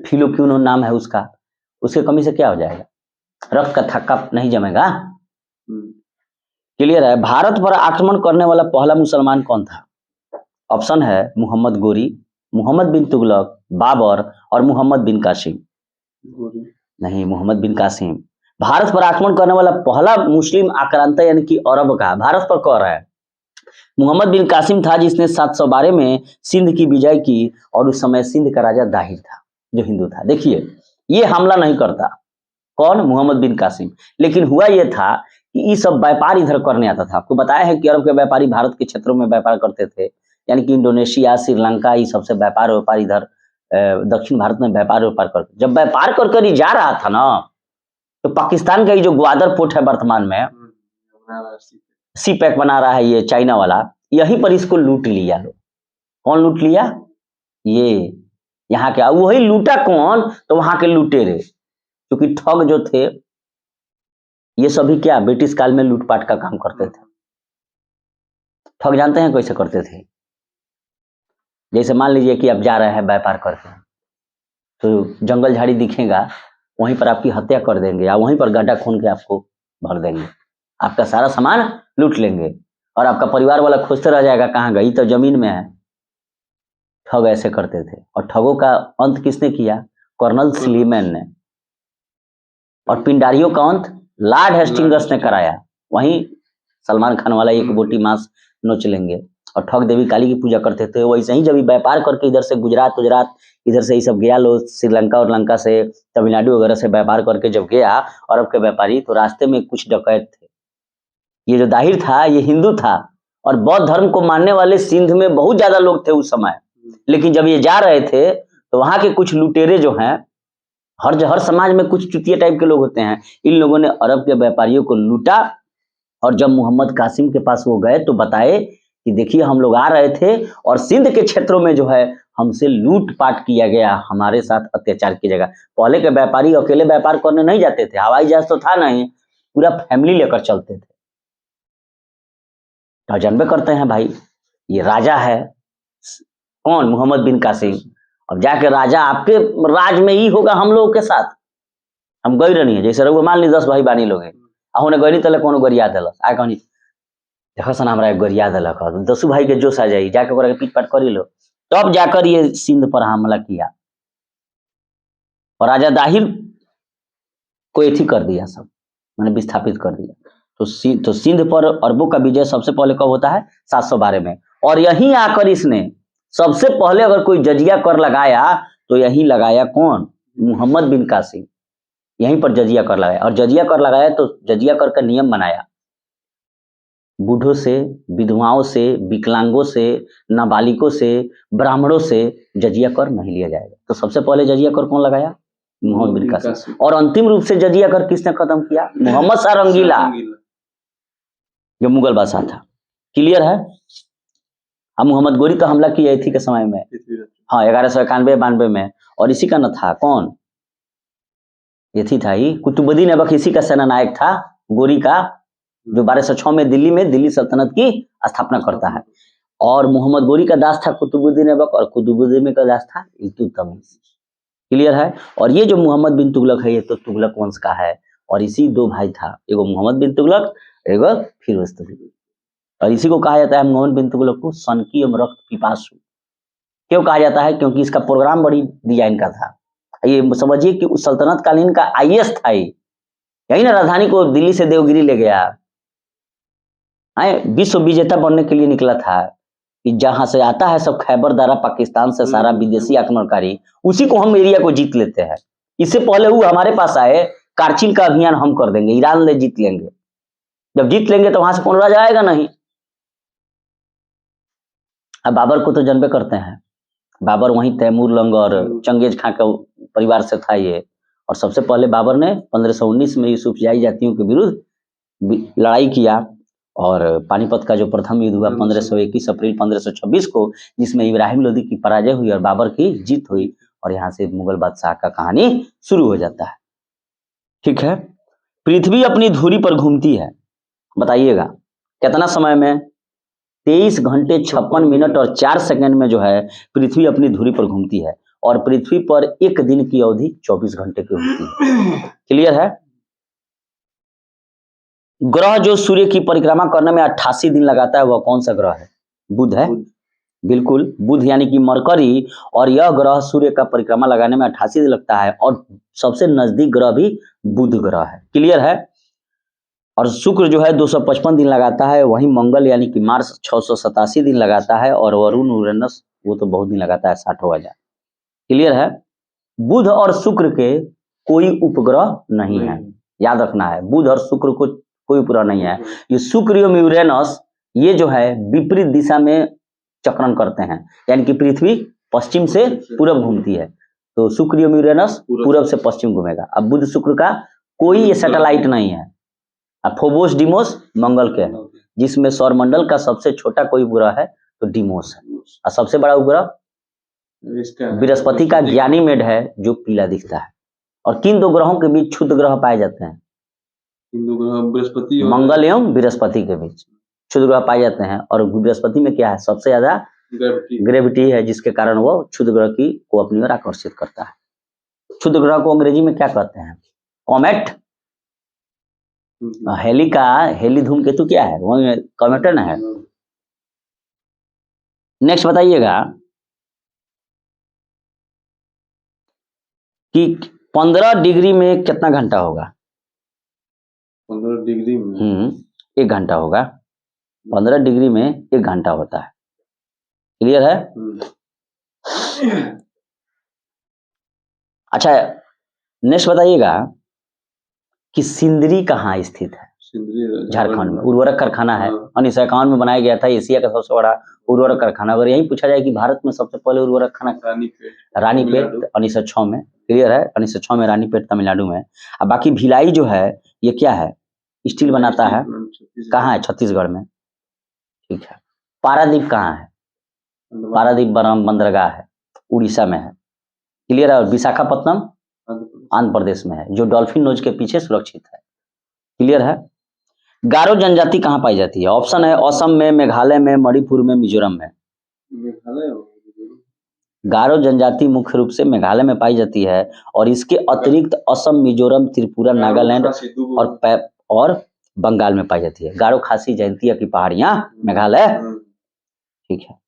फिलोक्विनोन नाम है उसका, उसके कमी से क्या हो जाएगा? रक्त का थक्का नहीं जमेगा। क्लियर है? भारत पर आक्रमण करने वाला पहला मुसलमान कौन था? ऑप्शन है मोहम्मद गोरी, मोहम्मद बिन तुगलक, बाबर और मोहम्मद बिन कासिम। नहीं, मोहम्मद बिन कासिम। भारत पर आक्रमण करने वाला पहला मुस्लिम आक्रांता यानी कि अरब का भारत पर कर रहा है मोहम्मद बिन कासिम था, जिसने 712 में सिंध की विजय की। और उस समय सिंध का राजा दाहिर था जो हिंदू था। देखिए, ये हमला नहीं करता, कौन? मोहम्मद बिन कासिम। लेकिन हुआ यह था कि ये सब व्यापार इधर करने आता था। आपको बताया है कि अरब के व्यापारी भारत के क्षेत्रों में व्यापार करते थे, यानी कि इंडोनेशिया, श्रीलंका, ये सबसे व्यापार इधर दक्षिण भारत में व्यापार करते। जब व्यापार कर ही जा रहा था ना, तो पाकिस्तान का ये जो ग्वादर पोर्ट है वर्तमान में, सी पैक बना रहा है ये चाइना वाला, यहीं पर इसको लूट लिया लोग। कौन लूट लिया? ये यहाँ के। वही लूटा कौन? तो वहां के लुटेरे, क्योंकि ठग जो थे ये सभी क्या ब्रिटिश काल में लूटपाट का काम करते थे। ठग जानते हैं कैसे करते थे? जैसे मान लीजिए कि आप जा रहे हैं व्यापार करके, तो जंगल झाड़ी दिखेगा, वहीं पर आपकी हत्या कर देंगे या वहीं पर गड्ढा खून के आपको भर देंगे, आपका सारा सामान लूट लेंगे और आपका परिवार वाला खोजते रह जाएगा कहाँ गई, तो जमीन में है। ठग ऐसे करते थे। और ठगों का अंत किसने किया? कर्नल स्लीमैन ने। और पिंडारियों का अंत लॉर्ड हेस्टिंग्स ने कराया। वहीं सलमान खान वाला एक बोटी मांस नोच लेंगे। और ठग देवी काली की पूजा करते थे। वैसे ही जब व्यापार करके इधर से गुजरात इधर से ये सब गया, लोग श्रीलंका और लंका से तमिलनाडु वगैरह से व्यापार करके जब गया अरब के व्यापारी, तो रास्ते में कुछ डकैत थे। ये जो दाहिर था ये हिंदू था और बौद्ध धर्म को मानने वाले सिंध में बहुत ज्यादा लोग थे उस समय। लेकिन जब ये जा रहे थे तो वहां के कुछ लुटेरे जो हैं, हर समाज में कुछ चुतिया टाइप के लोग होते हैं, इन लोगों ने अरब के व्यापारियों को लूटा। और जब मोहम्मद कासिम के पास वो गए तो बताए कि देखिए हम लोग आ रहे थे और सिंध के क्षेत्रों में जो है हमसे लूटपाट किया गया, हमारे साथ अत्याचार किया जाएगा। पहले के व्यापारी अकेले व्यापार करने नहीं जाते थे, हवाई जहाज तो था नहीं, पूरा फैमिली लेकर चलते थे। तो जानबे करते हैं भाई, ये राजा है कौन? मोहम्मद बिन कासिम। अब जाके राजा आपके राज में ही होगा हम लोगों के साथ। हम गई रही है, जैसे रघु मान ली 10 भाई बानी लोग होने गई तले कोनो गरिया दिलक आ कहनी देखो सन हमरा गरिया दिलक, 10 भाई के जोश आ जाई, जाके ओकरा के पीट पाट करी लो। तब जाकर ये सिंध पर हमला किया और राजा दाहिर को एथी कर दिया, सब मैंने विस्थापित कर दिया। तो सिंध पर अरबों का विजय सबसे पहले कब होता है? 712 में। और यहीं आकर इसने सबसे पहले अगर कोई जजिया कर लगाया तो यहीं लगाया कौन? मोहम्मद बिन कासिम। यहीं पर जजिया कर लगाया। और जजिया कर लगाया तो जजिया कर का नियम बनाया, बूढ़ों से, विधवाओं से, विकलांगों से, नाबालिगों से, ब्राह्मणों से जजिया कर नहीं लिया जाएगा। तो सबसे पहले जजिया कर कौन लगाया? मोहम्मद बिन कासिम। और अंतिम रूप से जजिया कर किसने खत्म किया? मोहम्मद शाह रंगीला, जो मुगल बादशाह था। क्लियर है? अब मोहम्मद गोरी तो हमला किया थी के समय में, हाँ 1191-92 में। और इसी का न था कौन? ये थी था ही कुतुबुद्दीन ऐबक, इसी का सेनानायक था गोरी का, जो 1206 में दिल्ली सल्तनत की स्थापना करता है। और मोहम्मद गोरी का दास था कुतुबुद्दीन ऐबक और कुतुबुद्दीन का दास था इल्तुतमिश। क्लियर है? और ये जो मोहम्मद बिन तुगलक है ये तो तुगलक वंश का है। और इसी 2 भाई था, एगो मोहम्मद बिन तुगलक, एगो फिरोज तुगलक। और इसी को कहा जाता है मोहम्मद बिन तुगलक को सन की रक्त पिपासु। क्यों कहा जाता है? क्योंकि इसका प्रोग्राम बड़ी डिजाइन का था। ये समझिए कि उस सल्तनत कालीन का आईएएस था, यही ना राजधानी को दिल्ली से देवगिरी ले गया, विश्व विजेता बनने के लिए निकला था कि जहां से आता है सब खैबर दारा पाकिस्तान से सारा विदेशी आक्रमणकारी, उसी को हम एरिया को जीत लेते हैं। इससे पहले वो हमारे पास आए, कारचिल का अभियान हम कर देंगे, ईरान ले जीत लेंगे। जब जीत लेंगे तो वहां से कौन राजा आएगा नहीं। अब बाबर को तो जानबे करते हैं, बाबर वहीं तैमूर लंग और चंगेज खां का परिवार से था ये। और सबसे पहले बाबर ने 1519 में यूसुफजाई जातियों के विरुद्ध लड़ाई किया। और पानीपत का जो प्रथम युद्ध हुआ 1521 अप्रैल 1526 को, जिसमें इब्राहिम लोदी की पराजय हुई और बाबर की जीत हुई। और यहाँ से मुगल बादशाह का कहानी शुरू हो जाता है। ठीक है? पृथ्वी अपनी धुरी पर घूमती है, बताइएगा कितना समय में? 23 घंटे 56 मिनट और 4 सेकंड में जो है पृथ्वी अपनी धुरी पर घूमती है। और पृथ्वी पर एक दिन की अवधि 24 घंटे की होती है। क्लियर है? ग्रह जो सूर्य की परिक्रमा करने में 88 दिन लगाता है वह कौन सा ग्रह है? बुध है। बिल्कुल, बुध यानी कि मरकरी। और यह ग्रह सूर्य का परिक्रमा लगाने में 88 दिन लगता है। और सबसे नजदीक ग्रह भी बुध ग्रह है। क्लियर है? और शुक्र जो है 255 दिन लगाता है। वहीं मंगल यानी कि मार्स 687 दिन लगाता है। और वरुण यूरेनस वो तो बहुत दिन लगाता है, 60,000। क्लियर है? बुध और शुक्र के कोई उपग्रह नहीं है, याद रखना है। बुध और शुक्र को कोई उपग्रह नहीं है। ये शुक्र एवं यूरेनस ये जो है विपरीत दिशा में चक्रण करते हैं, यानी कि पृथ्वी पश्चिम से पूरब घूमती है, तो शुक्र एवं यूरेनस पूरब से पश्चिम घूमेगा। अब बुध शुक्र का कोई ये सैटेलाइट नहीं है। अब फोबोस डिमोस मंगल के हैं, जिसमें सौरमंडल का सबसे छोटा कोई उपग्रह है तो डिमोस है। और सबसे बड़ा उपग्रह इसका बृहस्पति का ज्ञानीमेड है जो पीला दिखता है। और किन दो ग्रहों के बीच क्षुद्र ग्रह पाए जाते हैं? हिंदू ग्रह बृहस्पति और मंगल एवं बृहस्पति के बीच क्षुद्र ग्रह पाए जाते हैं। और बृहस्पति में क्या है? सबसे ज्यादा ग्रेविटी है, जिसके कारण वो क्षुद्र ग्रह को अपनी ओर आकर्षित करता है। क्षुद्र ग्रह को अंग्रेजी में क्या कहते हैं? कॉमेट। हेली धूमकेतु क्या है? वो कॉमेट ना है। नेक्स्ट बताइएगा कि 15 डिग्री में कितना घंटा होगा? 15 डिग्री में 1 घंटा होगा। 15 डिग्री में 1 घंटा होता है। क्लियर है? अच्छा, नेक्स्ट बताइएगा कि सिंदरी कहाँ स्थित है? झारखंड में। उर्वरक कारखाना है, 1951 में बनाया गया था। एशिया का सबसे बड़ा उर्वरक कारखाना। अगर यही पूछा जाए कि भारत में सबसे पहले उर्वरक कारखाना रानीपेट 1906 में। क्लियर है? 1906 में रानीपेट तमिलनाडु में। अब बाकी भिलाई जो है ये क्या है? स्टील बनाता है। कहाँ है? छत्तीसगढ़ में। ठीक है। पारादीप कहाँ है? पारादीप बंदरगाह है, उड़ीसा में है। क्लियर है? और विशाखापट्टनम आंध्र प्रदेश में है, जो डॉल्फिन नोज के पीछे सुरक्षित है। क्लियर है? गारो जनजाति कहाँ पाई जाती है? ऑप्शन है असम में, मेघालय में, मणिपुर में, मिजोरम में। गारो जनजाति मुख्य रूप से मेघालय में पाई जाती है और इसके अतिरिक्त असम, मिजोरम, त्रिपुरा, नागालैंड और बंगाल में पाई जाती है। गारो, खासी, जयंतिया की पहाड़ियां मेघालय। ठीक है।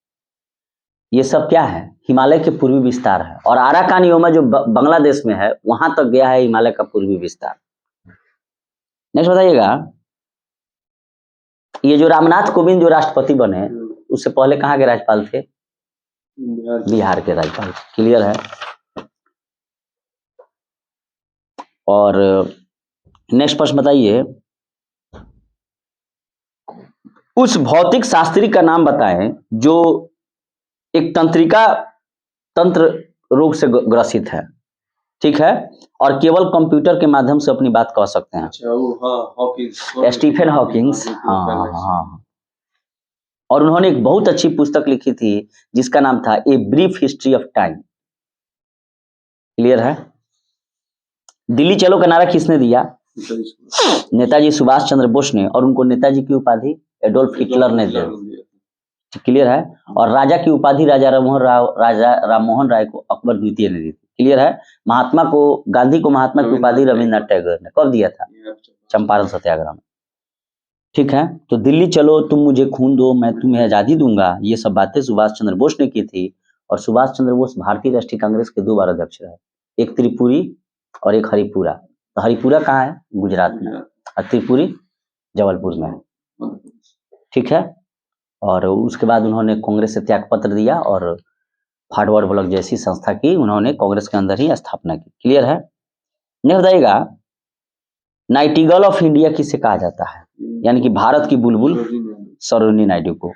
ये सब क्या है? हिमालय के पूर्वी विस्तार है। और अराकान योमा जो बांग्लादेश में है वहां तक गया है हिमालय का पूर्वी विस्तार। नेक्स्ट बताइएगा, ये जो रामनाथ कोविंद जो राष्ट्रपति बने उससे पहले कहाँ के राज्यपाल थे? बिहार के राज्यपाल। क्लियर है? और नेक्स्ट प्रश्न बताइए, उस भौतिक शास्त्री का नाम बताएं जो एक तंत्र रोग से ग्रसित है। ठीक है? और केवल कंप्यूटर के माध्यम से अपनी बात कह सकते हैं। अच्छा, वो हॉकिंस, स्टीफन हॉकिंग्स। हाँ। और उन्होंने एक बहुत अच्छी पुस्तक लिखी थी जिसका नाम था a brief history of time. Clear है? दिल्ली चलो का नारा किसने दिया? नेताजी सुभाष चंद्र बोस ने। और उनको नेताजी की उपाधि एडोल्फ हिटलर ने दी। क्लियर है? और राजा की उपाधि राजा राममोहन राय को अकबर द्वितीय ने दी थी। क्लियर है? गांधी को महात्मा की उपाधि रविन्द्रनाथ टैगोर ने कब दिया था? चंपारण सत्याग्रह में। ठीक है? तो दिल्ली चलो, तुम मुझे खून दो, मैं तुम्हें आजादी दूंगा, ये सब बातें सुभाष चंद्र बोस ने की थी। और सुभाष चंद्र बोस भारतीय राष्ट्रीय कांग्रेस के 2 बार अध्यक्ष रहे, एक त्रिपुरी और एक हरिपुरा। तो हरिपुरा कहाँ है? गुजरात में। और त्रिपुरी जबलपुर में है। ठीक है? और उसके बाद उन्होंने कांग्रेस से त्यागपत्र दिया और फारवर्ड ब्लॉक जैसी संस्था की उन्होंने कांग्रेस के अंदर ही स्थापना की। क्लियर है? नहीं बताइएगा, नाइटिंगेल ऑफ इंडिया किसे कहा जाता है? यानी कि भारत की बुलबुल सरोजिनी नायडू को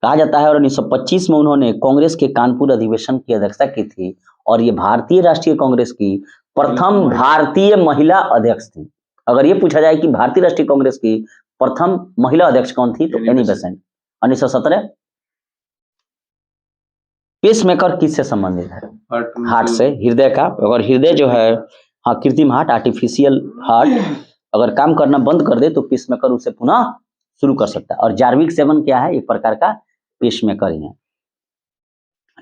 कहा जाता है। और 1925 में उन्होंने कांग्रेस के कानपुर अधिवेशन की अध्यक्षता की थी और ये भारतीय राष्ट्रीय कांग्रेस की प्रथम भारतीय महिला अध्यक्ष थी। अगर ये पूछा जाए कि भारतीय राष्ट्रीय कांग्रेस की प्रथम महिला अध्यक्ष कौन थी तो एनी बेसेंट। 1917। पेसमेकर किससे संबंधित है? हार्ट से, हृदय का। अगर हृदय जो है, हाँ, कृत्रिम हार्ट, आर्टिफिशियल हार्ट अगर काम करना बंद कर दे तो पेसमेकर उसे पुनः शुरू कर सकता है। और जार्विक 7 क्या है? एक प्रकार का पेसमेकर ही है।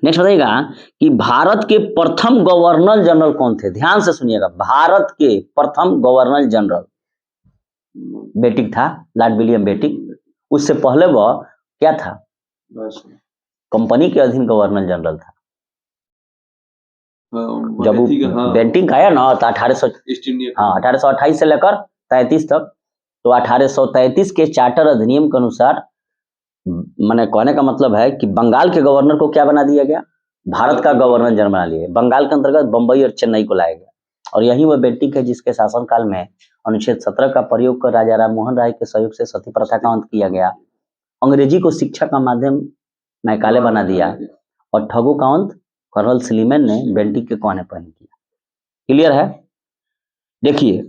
नेक्स्ट बताइएगा कि भारत के प्रथम गवर्नर जनरल कौन थे? ध्यान से सुनिएगा, भारत के प्रथम गवर्नर जनरल बेटिक था, लॉर्ड विलियम बेटिक। उससे पहले वह क्या था? कंपनी के अधीन गवर्नर जनरल था। जब बेंटिंग आया ना तो 1828 से लेकर 33 तक, तो 1833 के चार्टर अधिनियम के अनुसार, मैंने कहने का मतलब है कि बंगाल के गवर्नर को क्या बना दिया गया? भारत का गवर्नर जनरल बना लिया। बंगाल के अंतर्गत बंबई और चेन्नई को लाया गया। और यही वह बेंटिक है जिसके शासनकाल में अनुच्छेद 17 का प्रयोग कर राजा राममोहन राय के सहयोग से सती प्रथा का अंत किया गया। अंग्रेजी को शिक्षा का माध्यम मैकाले बना दिया और ठगों का अंत कर्नल स्लीमैन ने बेंटिक के कहने पर किया। क्लियर है? देखिए,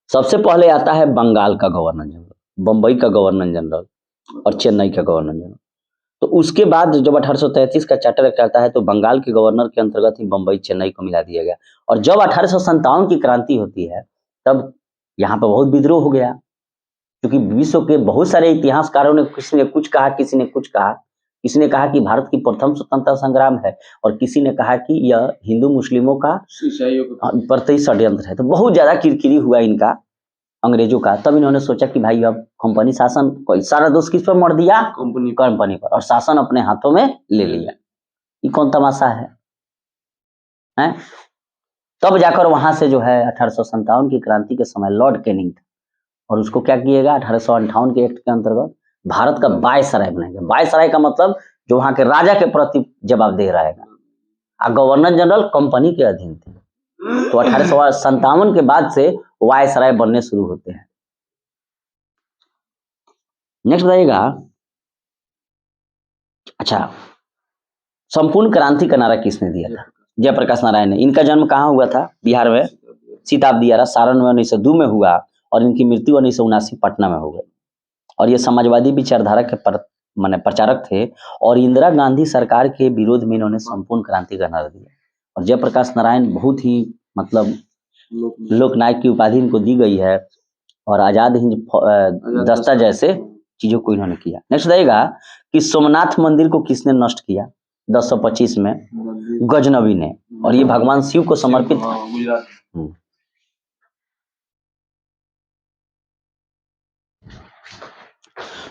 सबसे पहले आता है बंगाल का गवर्नर जनरल, बंबई का गवर्नर जनरल और चेन्नई का गवर्नर जनरल। तो उसके बाद जब 1833 का चार्टर एक्ट आता है तो बंगाल के गवर्नर के अंतर्गत ही बम्बई चेन्नई को मिला दिया गया। और जब 1857 की क्रांति होती है तब यहाँ पर बहुत विद्रोह हो गया, क्योंकि विश्व के बहुत सारे इतिहासकारों ने किसी ने कुछ कहा, किसी ने कुछ कहा। किसी ने कहा कि भारत की प्रथम स्वतंत्रता संग्राम है और किसी ने कहा कि यह हिंदू मुस्लिमों का प्रति षड्यंत्र है। तो बहुत ज्यादा किरकिरी हुआ इनका अंग्रेजों का। तब इन्होंने सोचा कि भाई अब कंपनी शासन, कोई सारा दोष किस पर मर दिया, कंपनी पर, और शासन अपने हाथों में ले लिया। ये कौन तमाशा है, हैं? तब जाकर वहां से जो है 1857 की क्रांति के समय लॉर्ड कैनिंग था और उसको क्या किएगा, 1858 के एक्ट के अंतर्गत भारत का वायसराय बनाएगा। वायसराय का मतलब जो वहां के राजा के प्रति जवाबदेह रहेगा, और गवर्नर जनरल कंपनी के अधीन थे। तो 1857 के बाद से वायसराय बनने शुरू होते हैं। नेक्स्ट बताइएगा, अच्छा, संपूर्ण क्रांति का नारा किसने दिया था? जयप्रकाश नारायण ने। इनका जन्म कहाँ हुआ था? बिहार में सीताब दियारा, सारण में 1902 में हुआ और इनकी मृत्यु 1979 पटना में हो गई। और ये समाजवादी विचारधारा के प्रचारक थे और इंदिरा गांधी सरकार के विरोध में इन्होंने संपूर्ण क्रांति का नारा दिया। और जयप्रकाश नारायण बहुत ही मतलब लोकनायक की उपाधि इनको दी गई है और आजाद हिंद दस्ता जैसे चीजों को इन्होंने किया। नेक्स्ट बताइएगा कि सोमनाथ मंदिर को किसने नष्ट किया 1025 में? गजनवी ने, और ये भगवान शिव को समर्पित था।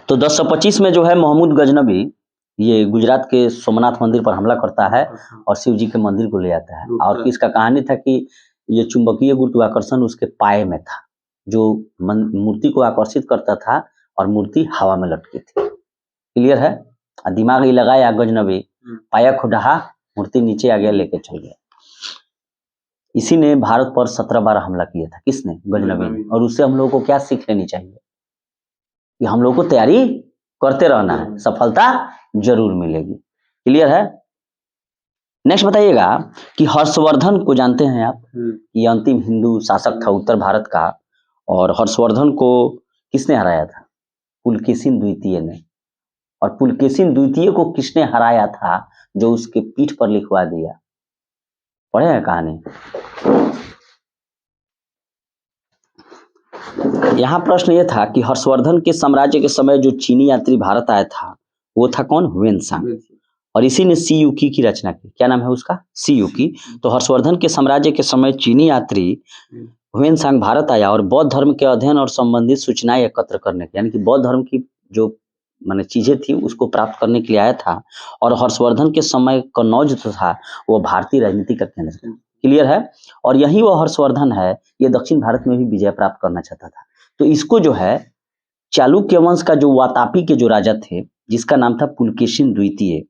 तो 1025 में जो है महमूद गजनवी ये गुजरात के सोमनाथ मंदिर पर हमला करता है और शिव जी के मंदिर को ले आता है। और इसका कहानी था कि ये चुंबकीय गुरुत्वाकर्षण उसके पाए में था जो मूर्ति को आकर्षित करता था और मूर्ति हवा में लटकी थी। क्लियर है? दिमाग ही लगाया गजनवी, पाया खुडहा, मूर्ति नीचे आ गया, लेके चल गया। इसी ने भारत पर 17 बार हमला किया था। किसने? गजनवी ने। और उससे हम लोगों को क्या सीख लेनी चाहिए कि हम लोग को तैयारी करते रहना है, सफलता जरूर मिलेगी। क्लियर है? नेक्स्ट बताइएगा कि हर्षवर्धन को जानते हैं आप? ये अंतिम हिंदू शासक था उत्तर भारत का। और हर्षवर्धन को किसने हराया था? पुलकेशिन द्वितीय ने। और पुलकेशिन द्वितीय को किसने हराया था? जो उसके पीठ पर लिखवा दिया। पढ़े हैं कहानी? यहाँ प्रश्न ये था कि हर्षवर्धन के साम्राज्य के समय जो चीनी यात्री भारत आया था वो था कौन? ह्वेनसांग। और इसी ने सी युकी की रचना की। क्या नाम है उसका? सी युकी। तो हर्षवर्धन के साम्राज्य के समय चीनी यात्री ह्वेनसांग भारत आया और बौद्ध धर्म के अध्ययन और संबंधित सूचनाएं एकत्र करने के, यानी कि बौद्ध धर्म की जो माने चीजें थी उसको प्राप्त करने के लिए आया था। और हर्षवर्धन के समय कन्नौज जो था वो भारतीय राजनीति का केंद्र था। क्लियर है? और यही वो हर्षवर्धन है, ये दक्षिण भारत में भी विजय प्राप्त करना चाहता था। तो इसको जो है चालुक्य वंश का जो वातापी के जो राजा थे जिसका नाम था पुलकेशिन द्वितीय,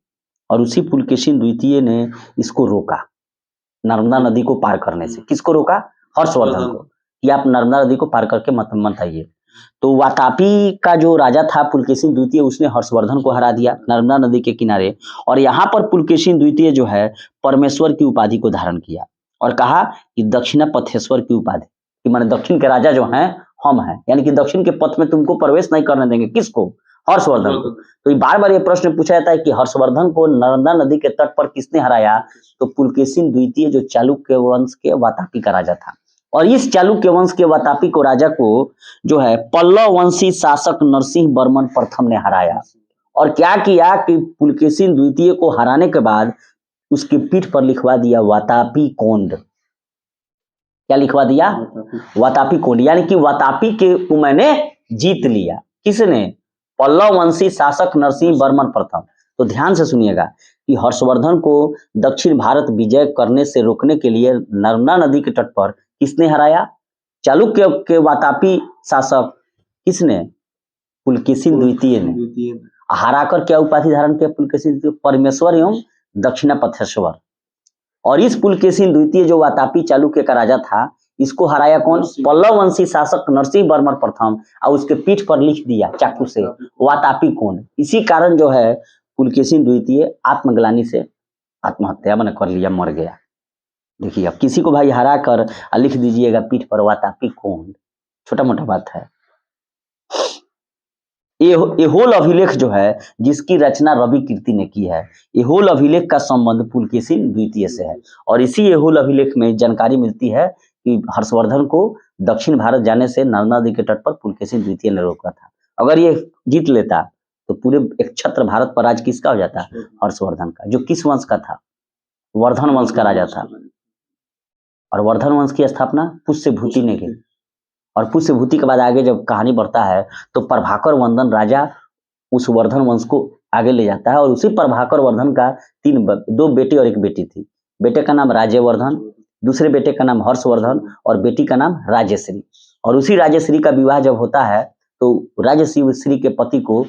और उसी पुलकेशिन द्वितीय ने इसको रोका नर्मदा नदी को पार करने से। किसको रोका? हर्षवर्धन को, कि आप नर्मदा नदी को पार करके मत आइए। तो वातापी का जो राजा था पुलकेशिन द्वितीय, उसने हर्षवर्धन को हरा दिया नर्मदा नदी के किनारे। और यहाँ पर पुलकेशिन द्वितीय जो है परमेश्वर की उपाधि को धारण किया और कहा कि दक्षिण पथेश्वर की उपाधि, कि माने दक्षिण के राजा जो हैं हम हैं, यानी कि दक्षिण के पथ में तुमको प्रवेश नहीं करने देंगे। किसको? हर्षवर्धन को। तो बार बार ये प्रश्न पूछा जाता है कि हर्षवर्धन को नर्मदा नदी के तट पर किसने हराया? तो पुलकेशिन द्वितीय जो चालुक्य वंश के वातापी का राजा था। और इस चालुक्य वंश के वातापी को राजा को जो है पल्लव वंशी शासक नरसिंह वर्मन प्रथम ने हराया। और क्या किया कि पुलकेशिन द्वितीय को हराने के बाद उसकी पीठ पर लिखवा दिया वातापी कोंड। क्या लिखवा दिया? वातापी कोंड, यानी कि वातापी के को मैंने जीत लिया। किसने? पल्लव वंशी शासक नरसिंह वर्मन प्रथम। तो ध्यान से सुनिएगा कि हर्षवर्धन को दक्षिण भारत विजय करने से रोकने के लिए नर्मदा नदी के तट पर किसने हराया? चालुक्य के वातापी शासक किसने? पुलकेशिन द्वितीय ने। हराकर क्या उपाधि धारण किया पुलकेशिन द्वितीय? परमेश्वर एवं दक्षिण पथेश्वर। और इस पुलकेशिन द्वितीय जो वातापी चालुक्य का राजा था, इसको हराया कौन? पल्लव वंशी शासक नरसिंह वर्मन प्रथम। और उसके पीठ पर लिख दिया चाकू से वातापी कोंड। इसी कारण जो है पुलकेशिन द्वितीय आत्मग्लानि से आत्महत्या मैंने कर लिया, मर गया। देखिए अब किसी को भाई हरा कर लिख दीजिएगा पीठ पर वातापी कोंड, छोटा मोटा बात है। ये होल अभिलेख जो है जिसकी रचना रवि कीर्ति ने की है, ये होल अभिलेख का संबंध पुलकेशिन द्वितीय से है। और इसी ये होल अभिलेख में जानकारी मिलती है कि हर्षवर्धन को दक्षिण भारत जाने से नर्मदा नदी के तट पर पुलकेशिन द्वितीय ने रोका था। अगर ये जीत लेता तो पूरे एक छत्र भारत पर राज किसका हो जाता? हर्षवर्धन का, जो किस वंश का था? वर्धन वंश का राजा था। और वर्धन वंश की स्थापना पुष्यभूति ने की। और पुष्यभूति के बाद आगे जब कहानी बढ़ता है तो प्रभाकर वर्धन राजा उस वर्धन वंश को आगे ले जाता है। और उसी प्रभाकर वर्धन का दो बेटे और एक बेटी थी। बेटे का नाम राज्यवर्धन, दूसरे बेटे का नाम हर्षवर्धन और बेटी का नाम राजश्री। और उसी राजश्री का विवाह जब होता है तो राजश्री के पति को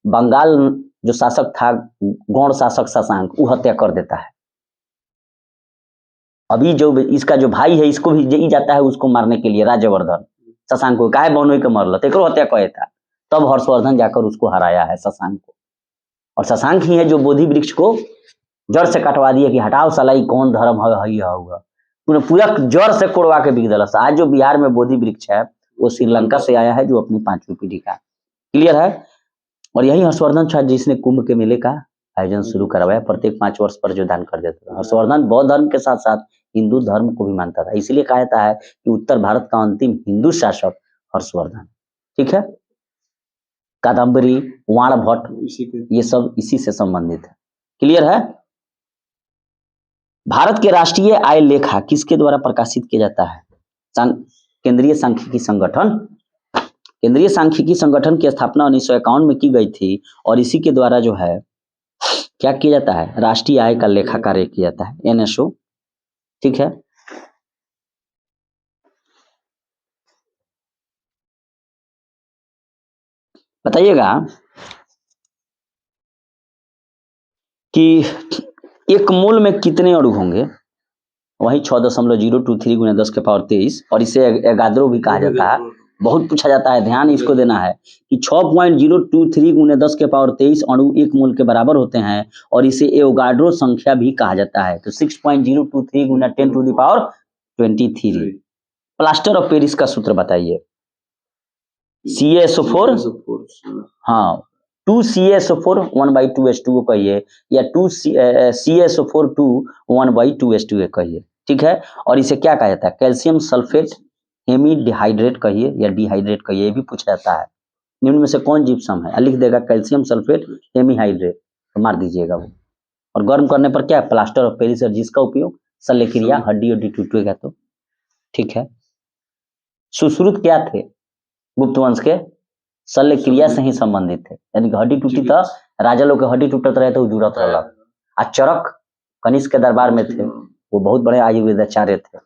बंगाल जो शासक था, गौड़ शासक शशांक, वो हत्या कर देता है। अभी जो इसका जो भाई है इसको भी जाता है उसको मारने के लिए, राज्यवर्धन शशांक को काहे बनोई के मरल तेकरो हत्या कहे था। तब हर्षवर्धन जाकर उसको हराया है शशांक को। और शशांक ही है जो बोधि वृक्ष को जड़ से कटवा दिया कि हटाओ साला ई कौन धर्म है, पूरा जड़ से कोड़वा के बिक दिला। आज जो बिहार में बोधि वृक्ष है वो श्रीलंका से आया है, जो अपनी 5वीं पीढ़ी का। क्लियर है? और यही हर्षवर्धन था जिसने कुंभ के मेले का आयोजन शुरू करवाया, प्रत्येक 5 वर्ष पर जो दान कर देता था। हर्षवर्धन बौद्ध धर्म के साथ साथ हिंदू धर्म को भी मानता था, इसलिए कहा जाता है कि उत्तर भारत का अंतिम हिंदू शासक हर्षवर्धन। ठीक है? कादम्बरी, वाणभट्ट, ये सब इसी से संबंधित है। क्लियर है? भारत के राष्ट्रीय आय लेखा किसके द्वारा प्रकाशित किया जाता है? केंद्रीय सांख्यिकी संगठन। केंद्रीय सांख्यिकी संगठन की स्थापना 1951 में की गई थी। और इसी के द्वारा जो है क्या किया जाता है? राष्ट्रीय आय का लेखा कार्य किया जाता है, NSO। ठीक है? बताइएगा कि एक मोल में कितने अणु होंगे? वही 6.023 × 10⁻23। और इसे एगाद्रो भी कहा जाता है। बहुत पूछा जाता है, ध्यान इसको देना है कि 6.023 × 10⁻23 अणु एक मोल के बराबर होते हैं। और इसे एवोगाड्रो संख्या भी कहा जाता है। तो 6.023 × 10⁻23। प्लास्टर ऑफ पेरिस का सूत्र बताइए। CaSO4, हाँ 2CaSO4 1/2H2O कहिए, या 2CaSO4 2 1/2H2O कहिए। ठीक है? और इसे क्या कहा जाता है? कैल्शियम सल्फेट हेमीडिहाइड्रेट कहिए या डिहाइड्रेट कहिए, ये भी पूछा जाता है। निम्न में से कौन जिप्सम है? लिख देगा कैल्शियम सल्फेट हेमीहाइड्रेट, तो मार दीजिएगा वो। और गर्म करने पर क्या है? प्लास्टर ऑफ पेरिस, और जिसका उपयोग शल्य क्रिया, हड्डी हड्डी टूटेगा तो। ठीक है? सुश्रुत क्या थे? गुप्त वंश के शल्य क्रिया से ही संबंधित थे, यानी कि हड्डी टूटी तो राजा लोग के हड्डी टूटत रहे तो जुड़त रहला। आ चरक कनिष्क के दरबार में थे, वो बहुत बड़े आयुर्वेदाचार्य थे।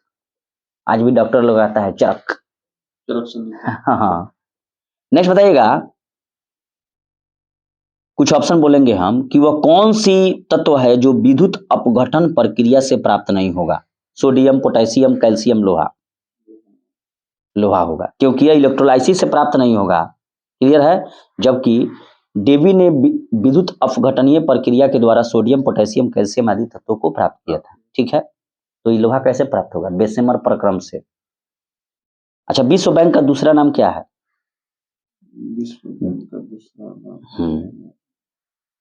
आज भी डॉक्टर लोग आता है चरक। हाँ। नेक्स्ट बताइएगा, कुछ ऑप्शन बोलेंगे हम कि वह कौन सी तत्व है जो विद्युत अपघटन प्रक्रिया से प्राप्त नहीं होगा? सोडियम, पोटेशियम, कैल्शियम, लोहा होगा, क्योंकि यह इलेक्ट्रोलाइसिस से प्राप्त नहीं होगा। क्लियर है? जबकि डेवी ने विद्युत अपघटनीय प्रक्रिया के द्वारा सोडियम, पोटेशियम, कैल्शियम आदि तत्वों को प्राप्त किया था। ठीक है? तो ये लोहा कैसे प्राप्त होगा? बेसेमर प्रक्रम से। अच्छा, विश्व बैंक का दूसरा नाम क्या है?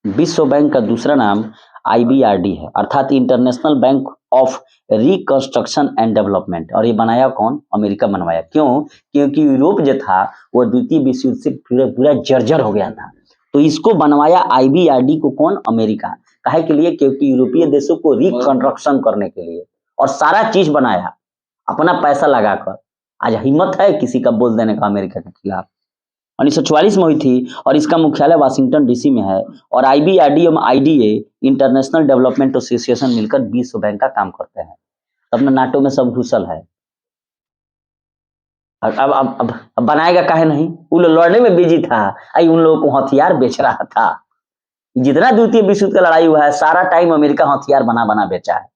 विश्व बैंक का दूसरा नाम IBRD है, अर्थात international bank of reconstruction and development. और ये बनाया कौन? अमेरिका बनवाया। क्यों? क्योंकि यूरोप जो था वो द्वितीय विश्व युद्ध से पूरा जर्जर हो गया था। तो इसको बनवाया IBRD को कौन? अमेरिका। काहे के लिए? क्योंकि यूरोपीय देशों को रिकंस्ट्रक्शन करने के लिए, और सारा चीज बनाया अपना पैसा लगाकर। आज हिम्मत है किसी का बोल देने का अमेरिका के खिलाफ? 1944 में हुई थी और इसका मुख्यालय वाशिंगटन DC में है। और IBRD और IDA इंटरनेशनल डेवलपमेंट एसोसिएशन मिलकर विश्व बैंक का काम करते हैं। तब ना नाटो में सब घुसल है। अब बनाएगा काहे नहीं? वो लड़ने में बिजी था, आई उन लोगों को हथियार बेच रहा था। जितना द्वितीय विश्व युद्ध का लड़ाई हुआ है सारा टाइम अमेरिका हथियार बना बेचा है।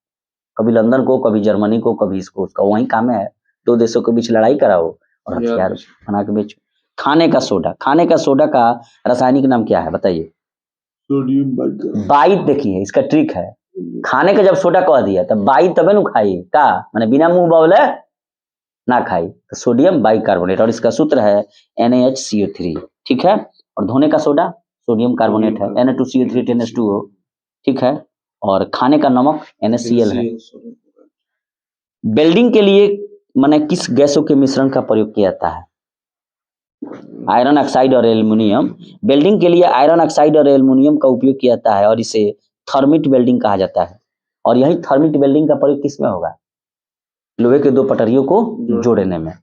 कभी लंदन को, कभी जर्मनी को, कभी इसको, उसका वही काम है। दो देशों के बीच लड़ाई कराओ और हथियार बना के बेचो। खाने का सोडा का रासायनिक नाम क्या है? बताइए। Sodium by. देखिए इसका ट्रिक है, खाने का जब सोडा कह दिया तब बाई तबे न खाई का, माने बिना मुंह बोले ना खाई, तो सोडियम बाइकार्बोनेट। और इसका सूत्र है NaHCO3। ठीक है? और धोने का सोडा सोडियम कार्बोनेट है, Na2CO3 10H2O, ठीक है। और खाने का नमक NaCl है। वेल्डिंग के लिए माने किस गैसों के मिश्रण का प्रयोग किया जाता है? आयरन ऑक्साइड और एल्युमिनियम। वेल्डिंग के लिए आयरन ऑक्साइड और एल्युमिनियम का उपयोग किया जाता है और इसे थर्मिट वेल्डिंग कहा जाता है। और यही थर्मिट वेल्डिंग का प्रयोग किसमें होगा? लोहे के दो पटरियों को जोड़ने में।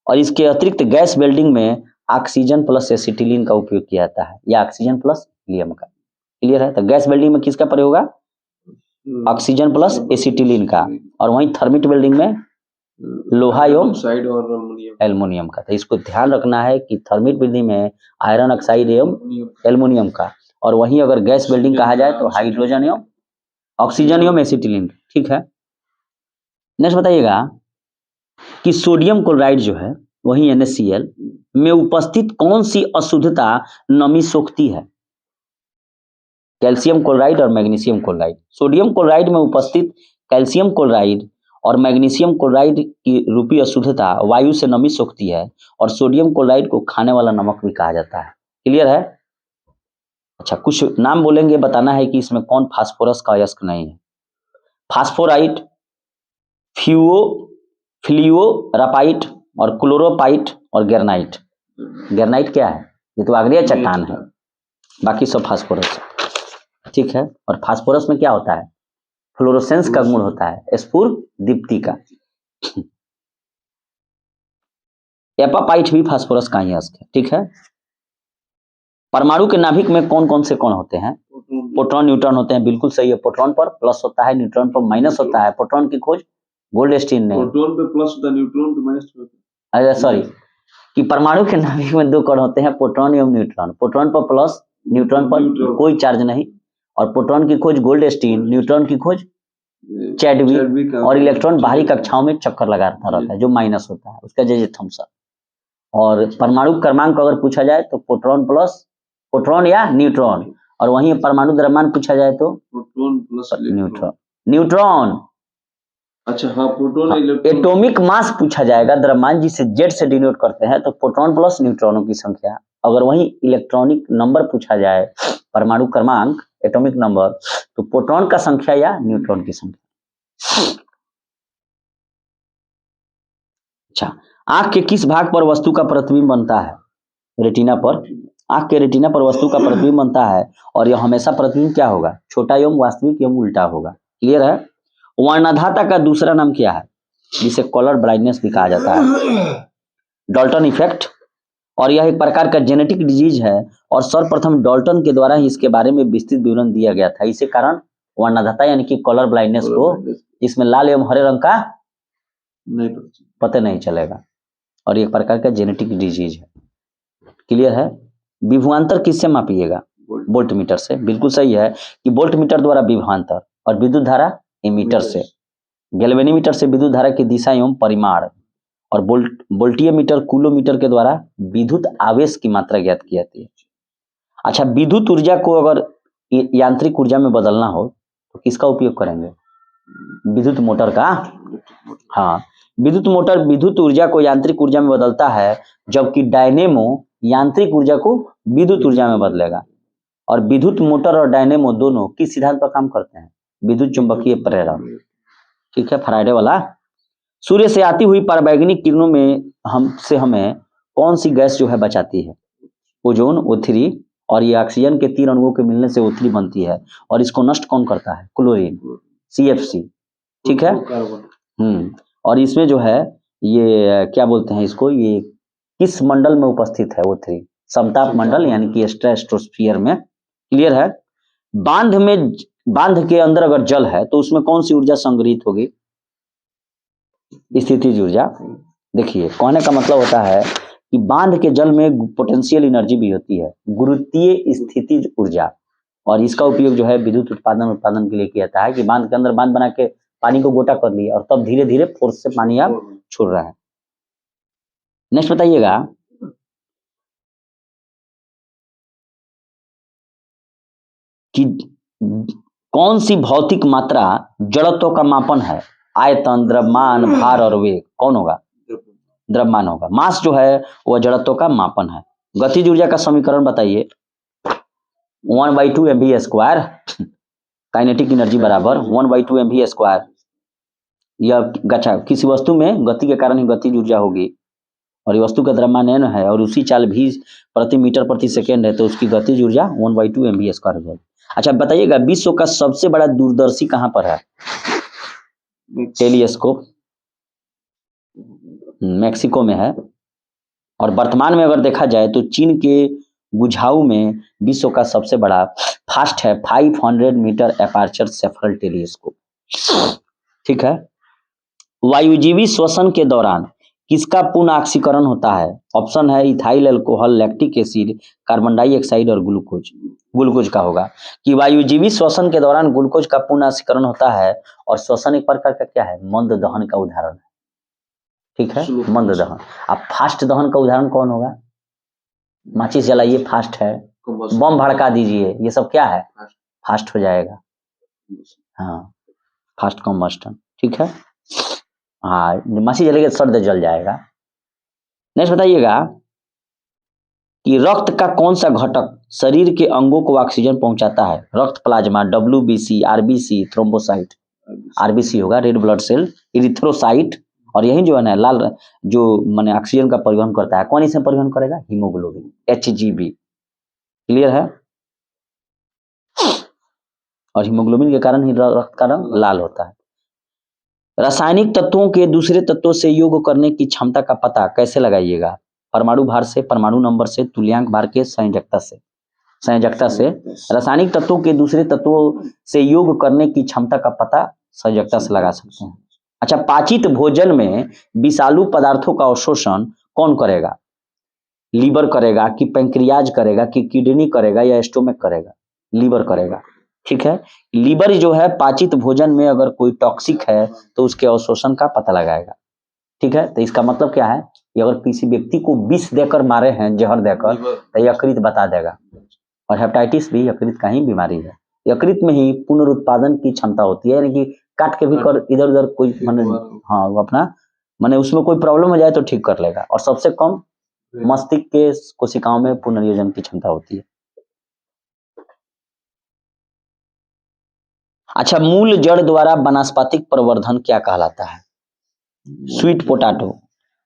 और इसके अतिरिक्त गैस वेल्डिंग में ऑक्सीजन प्लस एसिटिलीन का उपयोग किया जाता है या ऑक्सीजन प्लस हीलियम का। क्लियर है? तो गैस वेल्डिंग में किसका प्रयोग होगा? ऑक्सीजन प्लस एसिटिलीन का। और वहीं थर्मिट वेल्डिंग में लोहा एवं एल्युमिनियम का। तो इसको ध्यान रखना है कि थर्मिट वेल्डिंग में आयरन ऑक्साइड एवं एल्युमिनियम का, और वहीं अगर गैस वेल्डिंग कहा जाए तो हाइड्रोजन एवं ऑक्सीजन एवं एसिटिलीन। ठीक है। नेक्स्ट बताइएगा कि सोडियम क्लोराइड जो है वही NaCl में उपस्थित कौन सी अशुद्धता नमी सोखती है? कैल्शियम क्लोराइड और मैग्नीशियम क्लोराइड। सोडियम क्लोराइड में उपस्थित कैल्शियम क्लोराइड और मैग्नीशियम क्लोराइड की रूपी अशुद्धता वायु से नमी सोखती है और सोडियम क्लोराइड को खाने वाला नमक भी कहा जाता है। क्लियर है? अच्छा, कुछ नाम बोलेंगे, बताना है कि इसमें कौन फास्फोरस का अयस्क नहीं है। फास्फोराइट, फ्लियोरापाइट और क्लोरोपाइट और ग्रेनाइट। ग्रेनाइट क्या है? ये तो आग्नेय चट्टान है, बाकी सब फास्फोरस है। ठीक है। और फास्फोरस में क्या होता है? फ्लोरोसेंस का गुण होता है, स्फुरदीप्ति का। एपापाइट भी फास्फोरस का ही अयस्क है। ठीक है। परमाणु के नाभिक में कौन कौन से कण होते हैं? प्रोटॉन न्यूट्रॉन होते हैं। बिल्कुल सही है। प्रोटॉन पर प्लस होता है, न्यूट्रॉन पर माइनस होता है। प्रोटॉन की खोज गोल्डस्टीन ने। प्रोटॉन पे प्लस होता है, न्यूट्रॉन पे माइनस होता है। अच्छा सॉरी, कि परमाणु के नाभिक में दो कण होते हैं, प्रोटॉन एवं न्यूट्रॉन। प्रोटॉन पर प्लस, न्यूट्रॉन पर कोई चार्ज नहीं। और प्रोटॉन की खोज गोल्डस्टीन, न्यूट्रॉन की खोज चैडविक। और इलेक्ट्रॉन बाहरी कक्षाओं में चक्कर लगाता रहता है, जो माइनस होता है, उसका जे थॉमसन। और परमाणु क्रमांक अगर पूछा जाए तो प्रोटॉन प्लस प्रोटॉन या न्यूट्रॉन। और वहीं परमाणु द्रव्यमान पूछा जाए तो प्रोटॉन प्लस न्यूट्रॉन। न्यूट्रॉन। अच्छा हाँ, प्रोटॉन एटॉमिक मास पूछा जाएगा, द्रव्यमान जिसे जेड से डिनोट करते हैं, तो प्रोटॉन प्लस न्यूट्रॉनों की संख्या। अगर वही इलेक्ट्रॉनिक नंबर पूछा जाए, परमाणु क्रमांक, एटॉमिक नंबर, तो प्रोटॉन का संख्या या न्यूट्रॉन की संख्या। अच्छा, आंख के किस भाग पर वस्तु का प्रतिबिंब बनता है? रेटिना पर। आंख के रेटिना पर वस्तु का प्रतिबिंब बनता है और यह हमेशा प्रतिबिंब क्या होगा? छोटा एवं वास्तविक एवं उल्टा होगा। क्लियर है? वर्णधाता का दूसरा नाम क्या है, जिसे कलर ब्लाइंडनेस भी कहा जाता है? Dalton effect. और यह एक प्रकार का जेनेटिक डिजीज है और सर्वप्रथम डाल्टन के द्वारा ही इसके बारे में विस्तृत विवरण दिया गया था। इसी कारण वर्णधाता यानी कि कलर ब्लाइंडनेस को, इसमें लाल एवं हरे रंग का नहीं पता नहीं चलेगा, और एक प्रकार का जेनेटिक डिजीज है। क्लियर है? विभवांतर किससे मापिएगा? वोल्ट मीटर से। बिल्कुल सही है कि वोल्ट मीटर द्वारा विभवांतर, और विद्युत धारा एमीटर से। गैल्वेनीमीटर से विद्युत धारा की दिशा एवं परिमाण, और वोल्टीमीटर कूलोमीटर के द्वारा विद्युत आवेश की मात्रा ज्ञात की जाती है। अच्छा, विद्युत ऊर्जा को अगर यांत्रिक ऊर्जा में बदलना हो तो किसका उपयोग करेंगे? विद्युत मोटर का। हाँ, विद्युत मोटर विद्युत ऊर्जा को यांत्रिक ऊर्जा में बदलता है, जबकि डायनेमो यांत्रिक ऊर्जा को विद्युत ऊर्जा में बदलेगा। और विद्युत मोटर और डायनेमो दोनों किस सिद्धांत पर काम करते हैं? विद्युत चुंबकीय प्रेरण। ठीक है, फैराडे वाला। सूर्य से आती हुई पराबैंगनी किरणों में हमें कौन सी गैस जो है बचाती है? Ozone, O3। और ये ऑक्सीजन के 3 अणुओं के मिलने से O3 बनती है, और इसको नष्ट कौन करता है? Chlorine, CFC। ठीक है। और इसमें जो है ये क्या बोलते हैं इसको, ये किस मंडल में उपस्थित है O3? समताप मंडल यानी कि स्ट्रेटोस्फीयर में। क्लियर है? बांध के अंदर अगर जल है तो उसमें कौन सी ऊर्जा संग्रहित होगी? स्थितिज ऊर्जा। देखिए, कहने का मतलब होता है कि बांध के जल में पोटेंशियल एनर्जी भी होती है, गुरुत्वीय स्थितिज ऊर्जा। और इसका उपयोग जो है विद्युत उत्पादन के लिए किया जाता है, कि बांध के अंदर बांध बना के पानी को गोटा कर लिया और तब धीरे धीरे फोर्स से पानी आप छोड़ रहे हैं। नेक्स्ट बताइएगा कि कौन सी भौतिक मात्रा जड़त्व का मापन है? आयतन, द्रव्यमान, भार और वेग। कौन होगा? द्रव्यमान होगा। मास जो है वह जड़त्व का मापन है। गतिज ऊर्जा का समीकरण बताइए। 1/2 mv स्क्वायर, काइनेटिक एनर्जी बराबर 1/2 mv स्क्वायर। यह अच्छा, किसी वस्तु में गति के कारण ही गतिज ऊर्जा होगी, और ये वस्तु का द्रव्यमान n है और उसी चाल v प्रति मीटर प्रति सेकेंड है, तो उसकी गतिज ऊर्जा 1/2 mv स्क्वायर हो जाएगी। अच्छा बताइएगा, विश्व का सबसे बड़ा दूरदर्शी कहाँ पर है? टेलीस्कोप मैक्सिको में है। और वर्तमान में अगर देखा जाए तो चीन के गुझाऊ में विश्व का सबसे बड़ा फास्ट है 500 मीटर एपर्चर सेफरल टेलीस्कोप। ठीक है। वायुजीवी श्वसन के दौरान किसका पूर्ण ऑक्सीकरण होता है? ऑप्शन है ethyl alcohol, lactic acid, carbon dioxide और ग्लूकोज। ग्लूकोज का होगा कि वायुजीवी श्वसन के दौरान ग्लूकोज का पूर्ण ऑक्सीकरण होता है। और श्वसन एक प्रकार का क्या है? मंद दहन का उदाहरण है। ठीक है, मंद दहन। अब फास्ट दहन का उदाहरण कौन होगा? माचिस जलाइए, फास्ट है। बम भड़का दीजिए, ये सब क्या है? फास्ट हो जाएगा। हाँ, फास्ट कम्बस्टन। ठीक है। हाँ, माचिस जलेगा सर्द जल जाएगा। नेक्स्ट बताइएगा कि रक्त का कौन सा घटक शरीर के अंगों को ऑक्सीजन पहुंचाता है? रक्त plasma, WBC, RBC, thrombocyte. RBC होगा, रेड ब्लड सेल, इरिथ्रोसाइट, और यही जो है ना लाल जो माने ऑक्सीजन का परिवहन करता है, कौन इसे परिवहन करेगा? Haemoglobin, HGB। क्लियर है। और हीमोग्लोबिन के कारण ही रक्त का रंग लाल होता है। रासायनिक तत्वों के दूसरे तत्वों से योग करने की क्षमता का पता कैसे लगाइएगा? परमाणु भार से, परमाणु नंबर से, तुल्यांक भार के, संयोजकता से। संयोजकता से। रासायनिक तत्वों के दूसरे तत्वों से योग करने की क्षमता का पता संयोजकता से लगा सकते हैं। अच्छा, पाचित भोजन में विषालु पदार्थों का अवशोषण कौन करेगा? लीवर करेगा कि पैंक्रियाज करेगा कि किडनी करेगा या स्टोमक करेगा? लीवर करेगा। ठीक है। लीवर जो है पाचित भोजन में अगर कोई टॉक्सिक है तो उसके अवशोषण का पता लगाएगा। ठीक है। तो इसका मतलब क्या है कि अगर किसी व्यक्ति को विष देकर मारे हैं, जहर देकर, तो यकृत बता देगा। और हेपेटाइटिस भी यकृत का ही बीमारी है। यकृत में ही पुनरुत्पादन की क्षमता होती है, यानी कि काट के भी कर इधर उधर कोई माने, हाँ वो अपना माने उसमें कोई प्रॉब्लम हो जाए तो ठीक कर लेगा। और सबसे कम मस्तिष्क के कोशिकाओं में पुनर्योजन की क्षमता होती है। अच्छा, मूल जड़ द्वारा वनस्पतिक प्रवर्धन क्या कहलाता है? Sweet potato.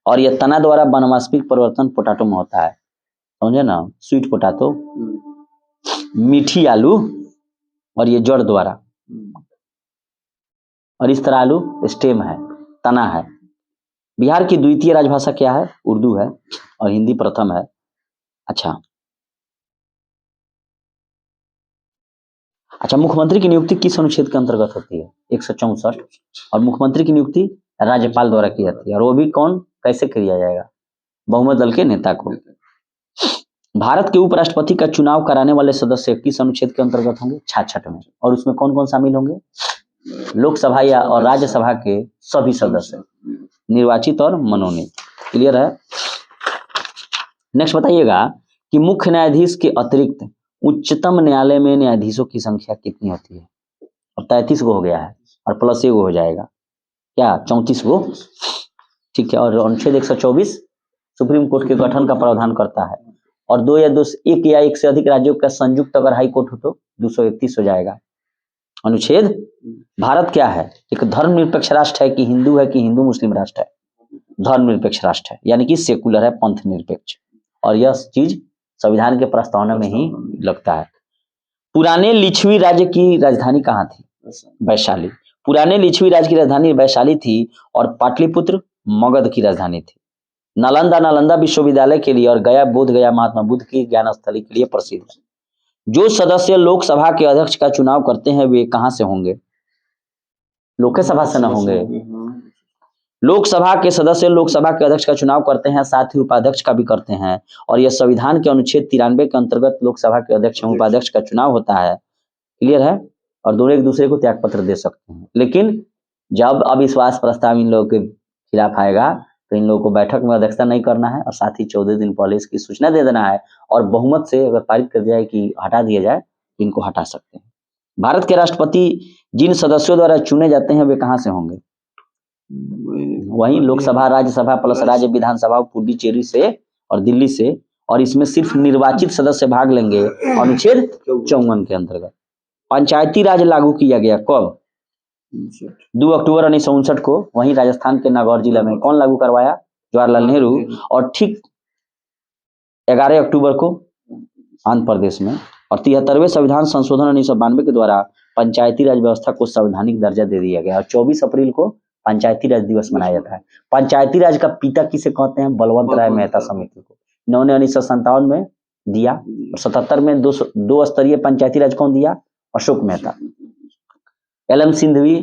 और यह तना द्वारा वनस्पतिक परिवर्तन पोटैटो में होता है, समझे ना? स्वीट पोटैटो, मीठी आलू, और ये जड़ द्वारा। और इस तरह आलू स्टेम है, तना है। बिहार की द्वितीय राजभाषा क्या है? उर्दू है, और हिंदी प्रथम है। अच्छा, मुख्यमंत्री की नियुक्ति किस अनुच्छेद के अंतर्गत होती है? 164। और मुख्यमंत्री की नियुक्ति राज्यपाल द्वारा की जाती है, और वो भी कौन, कैसे किया जाएगा? बहुमत दल के नेता को। भारत के उपराष्ट्रपति का चुनाव कराने वाले सदस्य किस अनुच्छेद के अंतर्गत होंगे? 66 में। और उसमें कौन कौन शामिल होंगे? लोकसभा या और राज्यसभा के सभी सदस्य, निर्वाचित और मनोनीत। क्लियर है। नेक्स्ट बताइएगा कि मुख्य न्यायाधीश के अतिरिक्त उच्चतम न्यायालय में न्यायाधीशों की संख्या कितनी होती है? अब 33 गो हो गया है, और प्लस 1 हो जाएगा, क्या 34 गो? ठीक है। और अनुच्छेद 124 सुप्रीम कोर्ट के गठन का प्रावधान करता है। और एक या एक से अधिक राज्यों का संयुक्त अगर हाई कोर्ट हो तो 231 हो जाएगा। अनुच्छेद। भारत क्या है? एक धर्मनिरपेक्ष राष्ट्र है कि हिंदू है कि हिंदू मुस्लिम राष्ट्र है? धर्मनिरपेक्ष राष्ट्र है, यानी कि सेकुलर है, पंथ निरपेक्ष। और यह चीज संविधान के प्रस्तावना में ही लगता है। पुराने लिच्छवी राज्य की राजधानी कहाँ थी? वैशाली। पुराने लिच्छवी राज्य की राजधानी वैशाली थी, और पाटलिपुत्र मगध की राजधानी थी। नालंदा विश्वविद्यालय के लिए, और गया बोध गया महात्मा बुद्ध की ज्ञान स्थली के लिए प्रसिद्ध है। जो सदस्य लोकसभा के अध्यक्ष का चुनाव करते हैं वे कहां से होंगे? लोकसभा से न होंगे। लोकसभा के सदस्य लोकसभा के अध्यक्ष का चुनाव करते हैं, साथ ही उपाध्यक्ष का भी करते हैं। और यह संविधान के अनुच्छेद 93 के अंतर्गत लोकसभा के अध्यक्ष एवं उपाध्यक्ष का चुनाव होता है। क्लियर है। और दोनों एक दूसरे को त्याग पत्र दे सकते हैं, लेकिन जब अविश्वास प्रस्ताव इन लोगों के खिलाफ आएगा तो इन लोगों को बैठक में अध्यक्षता नहीं करना है, और साथ ही 14 दिन पहले इसकी सूचना दे देना है। और बहुमत से अगर पारित कर जाए कि हटा दिया जाए, इनको हटा सकते हैं। भारत के राष्ट्रपति जिन सदस्यों द्वारा चुने जाते हैं वे कहां से होंगे? वही लोकसभा, राज्यसभा प्लस राज्य विधानसभा, पुडुचेरी से और दिल्ली से। और इसमें सिर्फ निर्वाचित सदस्य भाग लेंगे अनुच्छेद 54 के अंतर्गत। पंचायती राज लागू किया गया कब? 2 अक्टूबर 1959 को, वहीं राजस्थान के नागौर जिला में। कौन लागू करवाया? जवाहरलाल नेहरू। और ठीक 11 अक्टूबर को आंध्र प्रदेश में। और 73वें संविधान संशोधन 1992 के द्वारा पंचायती राज व्यवस्था को संवैधानिक दर्जा दे दिया गया और 24 अप्रैल को पंचायती राज दिवस मनाया जाता है। पंचायती राज का पिता किसे कहते हैं? बलवंत राय मेहता समिति को। इन्होंने 1957 में दिया और 77 में 2 स्तरीय पंचायती राज कौन दिया? अशोक मेहता। LM सिंधवी,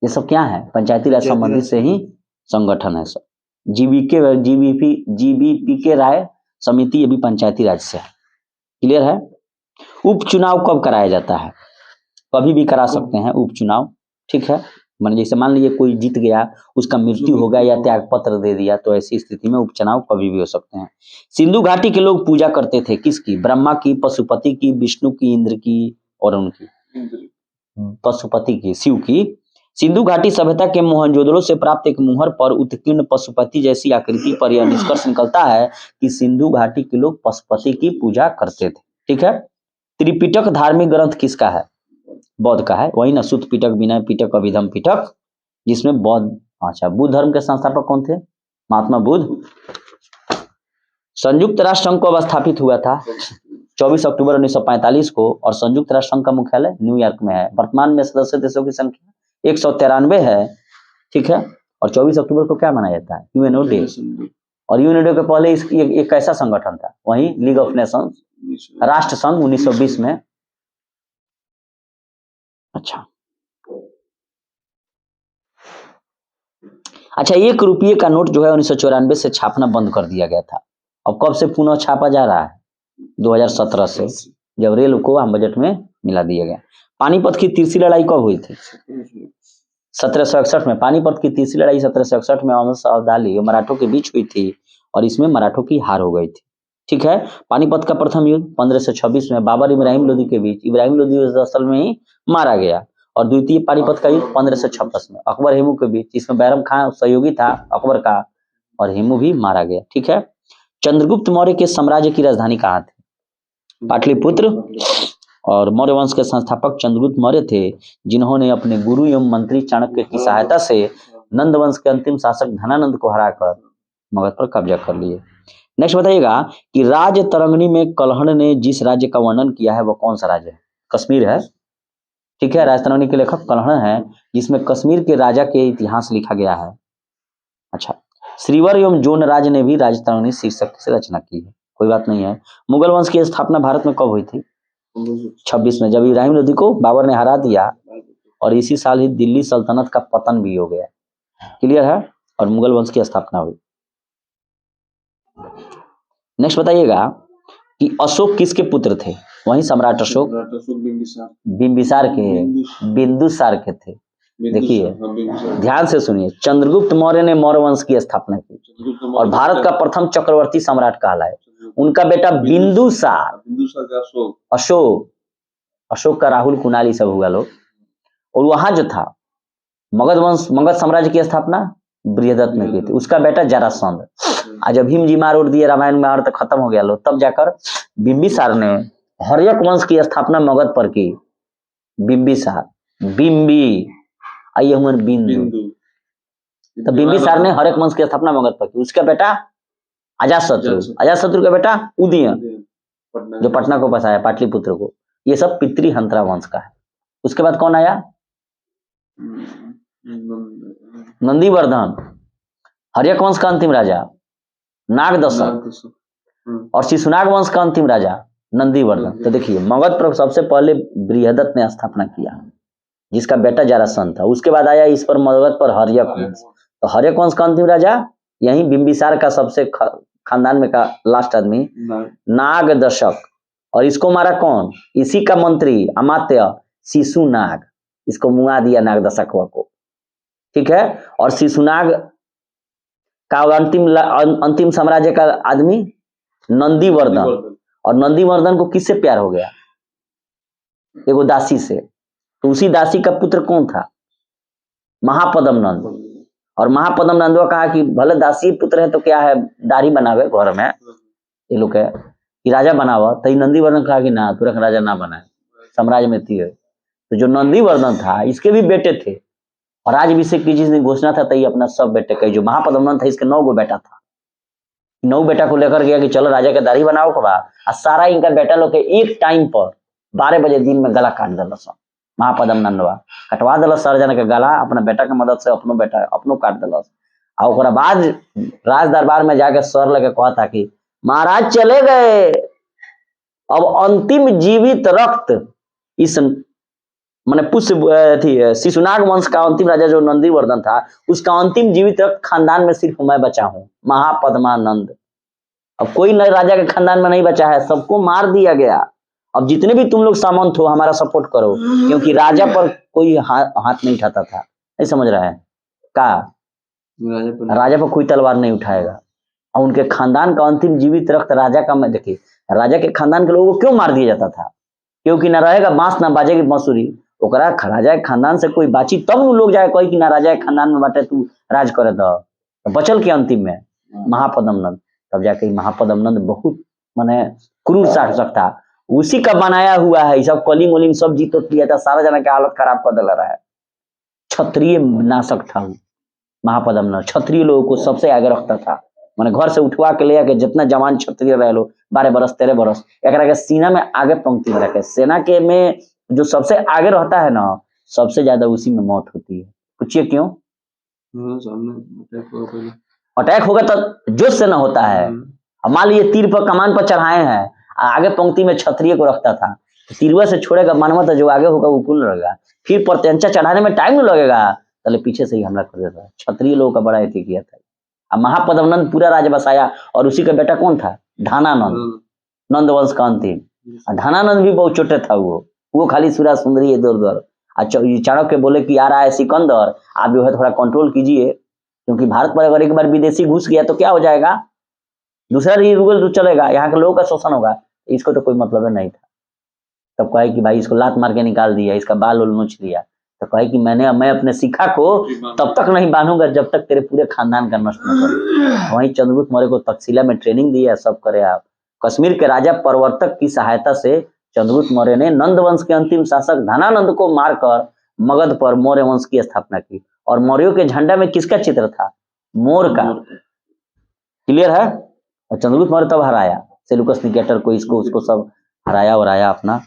ये सब क्या है? पंचायती राज संबंधी से ही संगठन है सब। GBP के राय समिति, ये भी पंचायती राज से है। क्लियर है? उपचुनाव कब कराया जाता है? कभी भी करा सकते हैं उपचुनाव, ठीक है। मान जैसे मान लीजिए कोई जीत गया, उसका मृत्यु हो गया या त्याग पत्र दे दिया, तो ऐसी स्थिति में उपचुनाव कभी भी हो सकते हैं। सिंधु घाटी के लोग पूजा करते थे किसकी? ब्रह्मा की, पशुपति की, विष्णु की, इंद्र की और उनकी पशुपति की, शिव की। सिंधु घाटी सभ्यता के मोहनजोदड़ो से प्राप्त एक मुहर पर उत्कीर्ण पशुपति जैसी आकृति पर यह निष्कर्ष निकलता है कि सिंधु घाटी के लोग पशुपति की पूजा करते थे, ठीक है। त्रिपिटक धार्मिक ग्रंथ किसका है? बौद्ध का है। वही ना, सुत्त पिटक, विनय पिटक, अभिधम पिटक, जिसमें बौद्ध। अच्छा, बुद्ध धर्म के संस्थापक कौन थे? महात्मा बुद्ध। संयुक्त राष्ट्र संघ कब स्थापित हुआ था? 24 अक्टूबर 1945 को। और संयुक्त राष्ट्र संघ का मुख्यालय न्यूयॉर्क में है। वर्तमान में सदस्य देशों की संख्या 193 है, ठीक है। और 24 अक्टूबर को क्या मनाया जाता है? UNO day. और यूएनओ डे के पहले एक कैसा संगठन था? वही लीग ऑफ नेशंस, राष्ट्र संघ 1920 में। अच्छा, 1 रुपये का नोट जो है 1994 से छापना बंद कर दिया गया था। अब कब से पुनः छापा जा रहा है? 2017 से, जब रेल को आम बजट में मिला दिया गया। पानीपत की तीसरी लड़ाई कब हुई थी? 1761 में। पानीपत की तीसरी लड़ाई 1761 में अहमद शाह अब्दाली और मराठों के बीच हुई थी और इसमें मराठों की हार हो गई थी, ठीक है। पानीपत का प्रथम युद्ध 1526 में बाबर इब्राहिम लोदी के बीच। इब्राहिम लोदी असल में ही मारा गया। और द्वितीय पानीपत का युद्ध 1526 में अकबर हेमू के बीच, जिसमें बैरम खान सहयोगी था अकबर का, और हेमू भी मारा गया, ठीक है। चंद्रगुप्त मौर्य के साम्राज्य की राजधानी कहाँ थी? पाटलिपुत्र। और मौर्य वंश के संस्थापक चंद्रगुप्त मौर्य थे, जिन्होंने अपने गुरु एवं मंत्री चाणक्य की सहायता से नंद वंश के अंतिम शासक धनानंद को हराकर मगध पर कब्जा कर लिए। नेक्स्ट बताइएगा कि राज तरंगिणी में कल्हण ने जिस राज्य का वर्णन किया है वह कौन सा राज्य है? कश्मीर है, ठीक है। राज तरंगिणी के लेखक कल्हण है, जिसमें कश्मीर के राजा के इतिहास लिखा गया है। अच्छा, श्रीवर एवं जोन राज ने भी राज तरंगिणी शीर्षक से रचना की है, कोई बात नहीं है। मुगल वंश की स्थापना भारत में कब हुई थी? 26 में, जब इब्राहिम लोदी को बाबर ने हरा दिया। और इसी साल ही दिल्ली सल्तनत का पतन भी हो गया। क्लियर है? और मुगल वंश की स्थापना हुई। नेक्स्ट बताइएगा कि अशोक किसके पुत्र थे? वही सम्राट अशोक बिंदुसार के थे। देखिए, ध्यान से सुनिए, चंद्रगुप्त मौर्य ने मौर्य वंश की स्थापना की और भारत का प्रथम चक्रवर्ती सम्राट कहलाए। उनका बेटा बिंदुसार, अशोक का राहुल कुणाल सब हुआ लोग। और वहां जो था मगध साम्राज्य की स्थापना बृहदत्त ने की थी। उसका बेटा जरासंध। आज जब भीम जी मार उड़ दिए, रामायण में अर्थ खत्म हो गया लो, तब जाकर बिंबिसार ने हर्यक वंश की स्थापना मगध पर की। बिंबिसार, बिंबी आइए हुए बिंदु। तो बिंबिसार ने हर्यक वंश की स्थापना मगध पर की। उसका बेटा अजातशत्रु का बेटा उदयन, जो पटना को बसाया, पाटलिपुत्र को। ये सब पितृहंत्रा वंश का है। उसके बाद कौन आया? नंदीवर्धन, हर्यक वंश का अंतिम राजा नागदशक, और शिशुनाग वंश का अंतिम राजा नंदीवर्धन। तो देखिए, मगध पर सबसे पहले बृहदत्त ने स्थापना किया, जिसका बेटा जरासंध था। उसके बाद आया इस पर मगध पर हर्यक वंश। तो हर्यक वंश का अंतिम राजा यही बिंबिसार का सबसे खानदान में का लास्ट आदमी नागदशक। और इसको मारा कौन? इसी का मंत्री अमात्य शिशुनाग, इसको मुआ दिया नागदशक को, ठीक है। और शिशुनाग का अंतिम साम्राज्य का आदमी नंदीवर्धन। और नंदीवर्धन को किससे प्यार हो गया? एगो दासी से। तो उसी दासी का पुत्र कौन था? महापद्म नंद। और महापद्म नंदवा कहा कि भले दासी पुत्र है तो क्या है, दाढ़ी बनावे घर में, ये लोग है कि राजा बनावा, तो नंदीवर्धन कहा कि ना तुरंत राजा ना बनाए, साम्राज्य में थी। तो जो नंदीवर्धन था इसके भी बेटे थे, और आज भी से की जिस दिन घोषणा था तई अपना सब बेटे का, जो महापद्मनंद था इसके 9 गो बेटा था, 9 बेटा को लेकर गया कि चलो राजा के दाढ़ी बनाओ के बाद, और सारा इनका बेटा लोग के एक टाइम पर 12 बजे दिन में गला काट दिल सब। महापद्मनंदवा कटवा दिल सर जन के गला, अपना बेटा के मदद से अपनो बेटा अपनो काट दिल। और ओकरा बाद राज दरबार में जाके सर लेके कहा था कि महाराज चले गए, अब अंतिम जीवित रक्त इस मैंने पुष्य थी शिशुनाग वंश का अंतिम राजा जो नंदीवर्धन था, उसका अंतिम जीवित रक्त खानदान में सिर्फ मैं बचा हूं, महापद्मानंद। अब कोई नए राजा के खानदान में नहीं बचा है, सबको मार दिया गया। अब जितने भी तुम लोग सामंत हो हमारा सपोर्ट करो, क्योंकि राजा पर कोई हाथ नहीं उठाता था। नहीं समझ रहा है का राजा पर कोई तलवार नहीं उठाएगा। और उनके खानदान का अंतिम जीवित रक्त राजा का, मैं देखिए राजा के खानदान के लोगों को क्यों मार दिया जाता था, क्योंकि ना रहेगा बांस ना बाजेगी बांसुरी। ओकरा राजा के खानदान से कोई बाची तब लोग जाए कही कि ना राजा के खानदान में बाटे तू राज करे। तो बचल के अंतिम में महापद्मनंद, तब जाके महापद्मनंद बहुत माने क्रूर शासक था, उसी का बनाया हुआ है। सब कलिंग वलिंग सब जीत लिया था, सारा जना के हालत खराब कर दिला रहा है। क्षत्रिय नाशक था महापद्मनंद, क्षत्रिय लोगों को सबसे आगे रखता था। मैंने घर से उठवा के ले आके जितना जवान क्षत्रिय रह लो 12 बरस 13 बरस, एक के सीना में आगे पंक्ति में रखे। सेना के में जो सबसे आगे रहता है ना, सबसे ज्यादा उसी में मौत होती है। पूछिए क्यों? अटैक होगा तो जोश से ना होता है। मान लीजिए तीर पर कमान पर चढ़ाए हैं, आगे पंक्ति में क्षत्रिय को रखता था, तीरवा से छोड़ेगा मानवा तो जो आगे होगा वो कुल रहेगा, फिर प्रत्यंचा चढ़ाने में टाइम नहीं लगेगा, पहले पीछे से ही हमला कर देता है। क्षत्रिय लोगों का बड़ा एथी किया था। अब महापद्मनंद पूरा राज्य बसाया, और उसी का बेटा कौन था? धानानंद, नंदवंश का अंतिम। धानानंद भी बहुत छोटे था, वो खाली सूरा सुंदरी इधर उधर। चाणक्य बोले कि आ रहा है सिकंदर, आप जो है थोड़ा कंट्रोल कीजिए, क्योंकि भारत पर अगर एक बार विदेशी घुस गया तो क्या हो जाएगा, दूसरा रूल चलेगा, यहाँ के लोगों का शोषण होगा। इसको तो कोई मतलब नहीं था। तब कहे कि भाई इसको लात मार के निकाल दिया, इसका बाल उल नोच लिया। तो कहे कि मैं अपने शिखा को तब तक नहीं बांधूंगा जब तक तेरे पूरे खानदान का नष्ट न करूं। वहीं चंद्रगुप्त मौर्य को तक्षशिला में ट्रेनिंग दिया, सब करे आप। कश्मीर के राजा प्रवर्तक की सहायता से चंद्रगुप्त मौर्य ने नंद वंश के अंतिम शासक धनानंद को मारकर मगध पर मौर्य वंश की स्थापना की। और मौर्यों के झंडा में किसका चित्र था? मोर का। क्लियर है? और चंद्रगुप्त मौर्य तब हराया सेल्यूकस निकेटर को, इसको उसको सब हराया और आया अपना।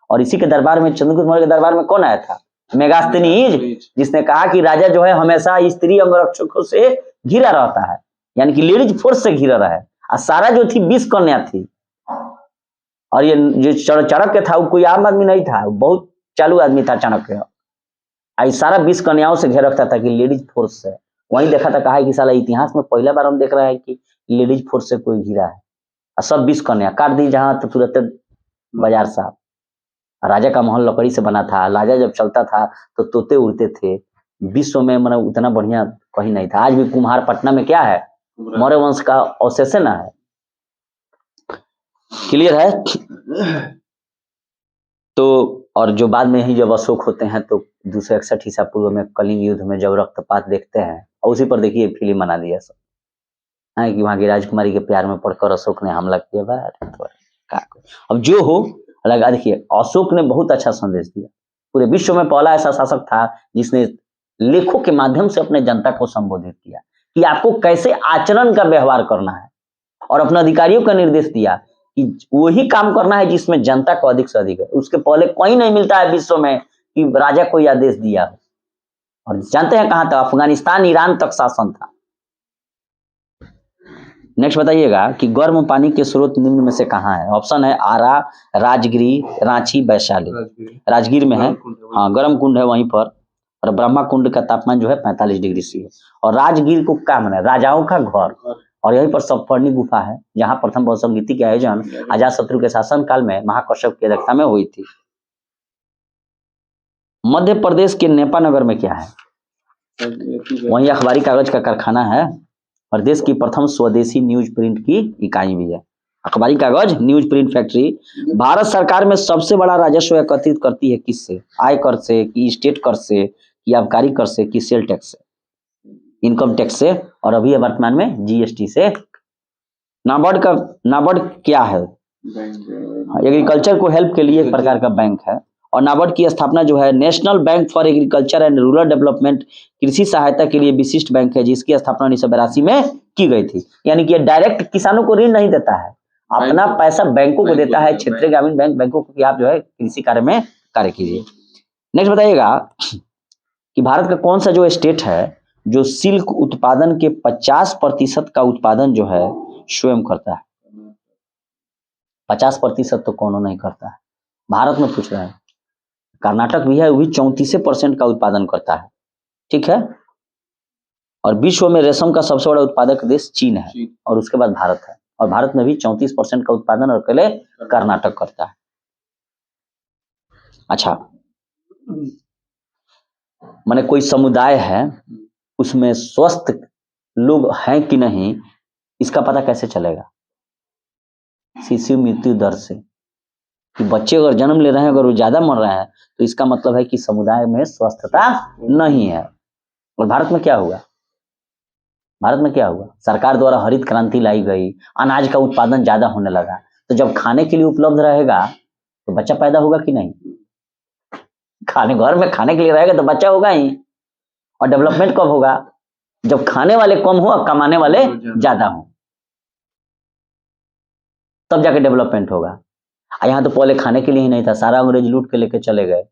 और इसी के दरबार में, चंद्रगुप्त मौर्य के दरबार में कौन आया था? मेगास्थनीज, जिसने कहा कि राजा जो है हमेशा स्त्री अंगरक्षकों से घिरा रहता है, यानी कि लेडीज फोर्स से घिरा रहा है। और सारा जो थी 20 कन्या थी, और ये जो चाणक्य था वो कोई आम आदमी नहीं था, बहुत चालू आदमी था चाणक्य। सारा 20 कन्याओं से घेर रखता था कि लेडीज फोर्स से। वहीं देखा था, कहा कि साला इतिहास में पहला बार हम देख रहे हैं कि लेडीज फोर्स से कोई घिरा है। और सब 20 कन्या काट दी, जहां तो तुरंत बाजार साहब। राजा का महल लकड़ी से बना था, राजा जब चलता था तो तोते उड़ते थे। विश्व में मतलब उतना बढ़िया कहीं नहीं था। आज भी कुम्हार पटना में क्या है? मौर्य वंश का अवशेष है। क्लियर है? तो और जो बाद में ही जब अशोक होते हैं तो 261 ईसा पूर्व में कलिंग युद्ध में जब रक्तपात देखते हैं, और उसी पर देखिए फिल्म बना दिया सब, है कि वहां की राजकुमारी के प्यार में पड़कर अशोक ने हमला किया। अब जो हो लगा, देखिए अशोक ने बहुत अच्छा संदेश दिया। पूरे विश्व में पहला ऐसा शासक था जिसने लेखों के माध्यम से अपने जनता को संबोधित किया कि आपको कैसे आचरण का व्यवहार करना है, और अपने अधिकारियों का निर्देश दिया कि वही काम करना है जिसमें जनता को अधिक से अधिक है। उसके पहले कोई नहीं मिलता है विश्व में कि राजा कोई आदेश दिया हो। और जानते हैं कहां तक? अफगानिस्तान ईरान तक शासन था। नेक्स्ट बताइएगा कि गर्म पानी के स्रोत निम्न में से कहाँ है? ऑप्शन है आरा, राजगिरी, रांची, वैशाली। राजगीर में है, हाँ गर्म कुंड है वहीं पर। और ब्रह्मा कुंड का तापमान जो है 45 डिग्री सी है। और राजगीर को क्या माना? राजाओं का घर। और यहीं पर सप्तपर्णी गुफा है, जहां प्रथम बौद्ध संगीति के आयोजन अजातशत्रु के शासन काल में महाकश्यप की अध्यक्षता में हुई थी। मध्य प्रदेश के नेपानगर में क्या है? वहीं अखबारी कागज का कारखाना है, और देश की प्रथम स्वदेशी न्यूज प्रिंट की इकाई भी है। अखबारी कागज न्यूज प्रिंट फैक्ट्री भारत सरकार में सबसे बड़ा राजस्व एकत्रित करती है किससे? आय कर से, कि स्टेट कर से, कि आबकारी कर से, कि सेल टैक्स से, इनकम टैक्स से, और अभी वर्तमान में जीएसटी से नाबार्ड क्या है? एग्रीकल्चर को हेल्प के लिए एक प्रकार का बैंक है। और नाबार्ड की स्थापना जो है national bank for agriculture and rural development, कृषि सहायता के लिए विशिष्ट बैंक है, जिसकी स्थापना 1982 में की गई थी। यानी कि ये डायरेक्ट किसानों को ऋण नहीं देता है, अपना पैसा बैंकों को देता है, क्षेत्रीय ग्रामीण बैंकों को, कि आप जो है कृषि कार्य में कार्य कीजिए। नेक्स्ट बताइएगा कि भारत का कौन सा जो स्टेट है जो सिल्क उत्पादन के 50% का उत्पादन जो है स्वयं करता है? 50% तो कौन नहीं करता है, भारत में पूछ रहे हैं। कर्नाटक भी है, वो भी 34% का उत्पादन करता है, ठीक है। और विश्व में रेशम का सबसे बड़ा उत्पादक देश चीन है, और उसके बाद भारत है। और भारत में भी 34% का उत्पादन और अकेले कर्नाटक करता है। अच्छा, माने कोई समुदाय है, उसमें स्वस्थ लोग हैं कि नहीं, इसका पता कैसे चलेगा? शिशु मृत्यु दर से, कि बच्चे अगर जन्म ले रहे हैं, अगर वो ज्यादा मर रहे हैं, तो इसका मतलब है कि समुदाय में स्वस्थता नहीं है। और भारत में क्या हुआ? भारत में क्या हुआ? सरकार द्वारा हरित क्रांति लाई गई, अनाज का उत्पादन ज्यादा होने लगा। तो जब खाने के लिए उपलब्ध रहेगा तो बच्चा पैदा होगा कि नहीं? खाने घर में खाने के लिए रहेगा तो बच्चा होगा ही। और डेवलपमेंट कब होगा? जब खाने वाले कम हो और कमाने वाले ज्यादा हो, तब जाके डेवलपमेंट होगा। यहाँ तो पहले खाने के लिए ही नहीं था, सारा अंग्रेज लूट के लेके चले गए,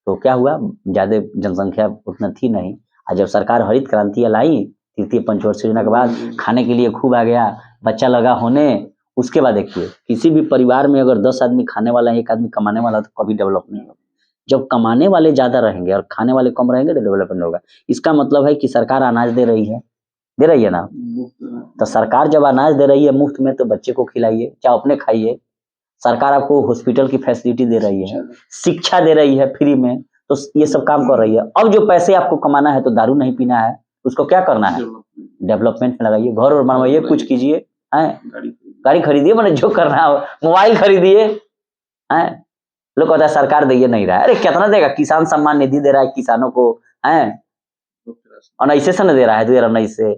तो क्या हुआ? ज्यादा जनसंख्या उतना थी नहीं। और जब सरकार हरित क्रांति लाई, तृतीय पंचवर्षीय योजना के बाद खाने के लिए खूब आ गया, बच्चा लगा होने। उसके बाद देखिए, किसी भी परिवार में अगर 10 आदमी खाने वाला है, 1 आदमी कमाने वाला, तो कभी डेवलप नहीं होगा। जब कमाने वाले ज्यादा रहेंगे और खाने वाले कम रहेंगे तो डेवलपमेंट होगा। इसका मतलब है कि सरकार अनाज दे रही है ना। तो सरकार जब अनाज दे रही है मुफ्त में, तो बच्चे को खिलाइए, चाहे अपने खाइए। सरकार आपको हॉस्पिटल की फैसिलिटी दे रही है, शिक्षा दे रही है फ्री में, तो ये सब काम कर रही है। अब जो पैसे आपको कमाना है, तो दारू नहीं पीना है, उसको क्या करना है? डेवलपमेंट में लगाइए, घर और बनवाइए, कुछ कीजिए, गाड़ी खरीदिए, मैंने जो करना है, मोबाइल खरीदिए। लोग कहता है सरकार दे नहीं रहा है। अरे कितना देगा? किसान सम्मान निधि दे रहा है किसानों को, है 19 से न दे रहा है, 2019 से।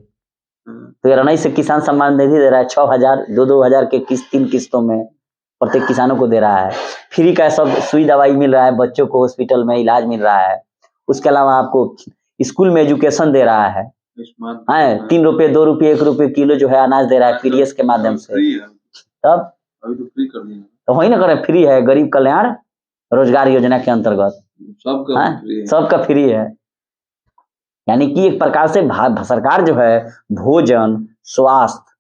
2019 से किसान सम्मान निधि दे रहा है, 6,000 2,000 के किस्त 3 किस्तों में प्रत्येक किसानों को दे रहा है। फ्री का सब सुई दवाई मिल रहा है, बच्चों को हॉस्पिटल में इलाज मिल रहा है। उसके अलावा आपको स्कूल में एजुकेशन दे रहा है 3 रुपए 2 रुपए 1 रुपए किलो जो है अनाज दे रहा है पीडीएस के माध्यम से। तब अभी तो फ्री कर दिया, तो वही ना करे, फ्री है, गरीब कल्याण रोजगार योजना के अंतर्गत सबका फ्री है। यानी कि एक प्रकार से सरकार जो है भोजन, स्वास्थ्य,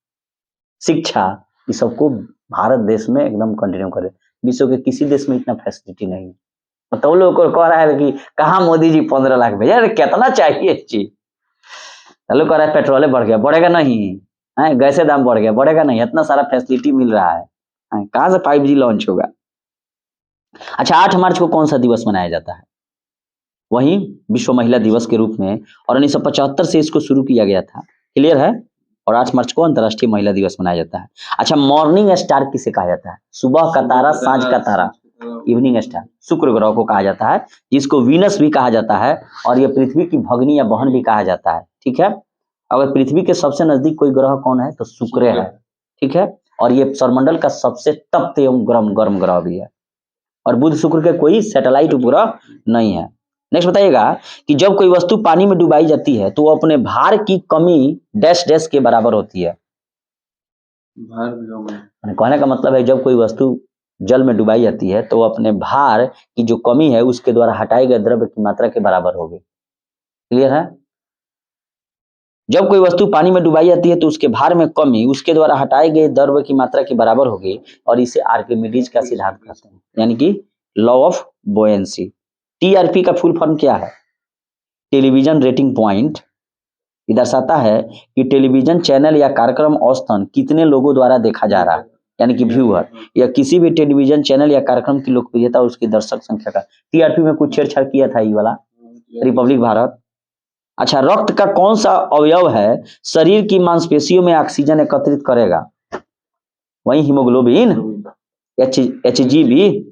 शिक्षा, ये सबको भारत देश में एकदम कंटिन्यू करे। विश्व के किसी देश में इतना फैसिलिटी नहीं है। तो लोग को कह रहा है कि कहाँ मोदी जी 15 लाख भेजे, अरे कितना चाहिए चीज। लोग कह रहा है पेट्रोल बढ़ गया, बढ़ेगा नहीं है, गैसे दाम बढ़ गया, बढ़ेगा नहीं, इतना सारा फैसिलिटी मिल रहा है, कहाँ से 5G लॉन्च होगा। अच्छा, 8 मार्च को कौन सा दिवस मनाया जाता है? वही विश्व महिला दिवस के रूप में, और 1975 से इसको शुरू किया गया था, क्लियर है। और 8 मार्च को अंतर्राष्ट्रीय महिला दिवस मनाया जाता है। अच्छा, मॉर्निंग स्टार किसे कहा जाता है? सुबह का तारा, सांझ का तारा, इवनिंग स्टार शुक्र ग्रह को कहा जाता है, जिसको वीनस भी कहा जाता है, और ये पृथ्वी की भगनी या बहन भी कहा जाता है, ठीक है। अगर पृथ्वी के सबसे नजदीक कोई ग्रह कौन है, तो शुक्र है, ठीक है। और ये सौरमंडल का सबसे तप्त एवं गर्म ग्रह भी है। और बुध शुक्र के कोई सैटेलाइट उपग्रह नहीं है। नेक्स्ट बताइएगा कि जब कोई वस्तु पानी में डुबाई जाती है तो वो अपने भार की कमी डैश डैश के बराबर होती है। कहने का मतलब है, जब कोई वस्तु जल में डुबाई जाती है तो अपने भार की जो कमी है उसके द्वारा हटाए गए द्रव्य की मात्रा के बराबर होगी। क्लियर है? जब कोई वस्तु पानी में डुबाई जाती है तो उसके भार में कमी उसके द्वारा हटाए गए द्रव्य की मात्रा के बराबर होगी, और इसे आर्किमिडीज का सिद्धांत कहते हैं, यानी कि लॉ ऑफ बोयेंसी। टीआरपी का फुल फॉर्म क्या है? Television rating point. ये दर्शाता है कि टेलीविजन चैनल या कार्यक्रम औसतन कितने लोगों द्वारा देखा जा रहा है, यानी कि व्यूअर, या किसी भी टेलीविजन चैनल या कार्यक्रम की लोकप्रियता उसकी दर्शक संख्या का। टीआरपी में कुछ छेड़छाड़ किया था ये वाला, रिपब्लिक भारत। अच्छा, रक्त का कौन सा अवयव है शरीर की मांसपेशियों में ऑक्सीजन एकत्रित करेगा? वही हीमोग्लोबिन, HgV।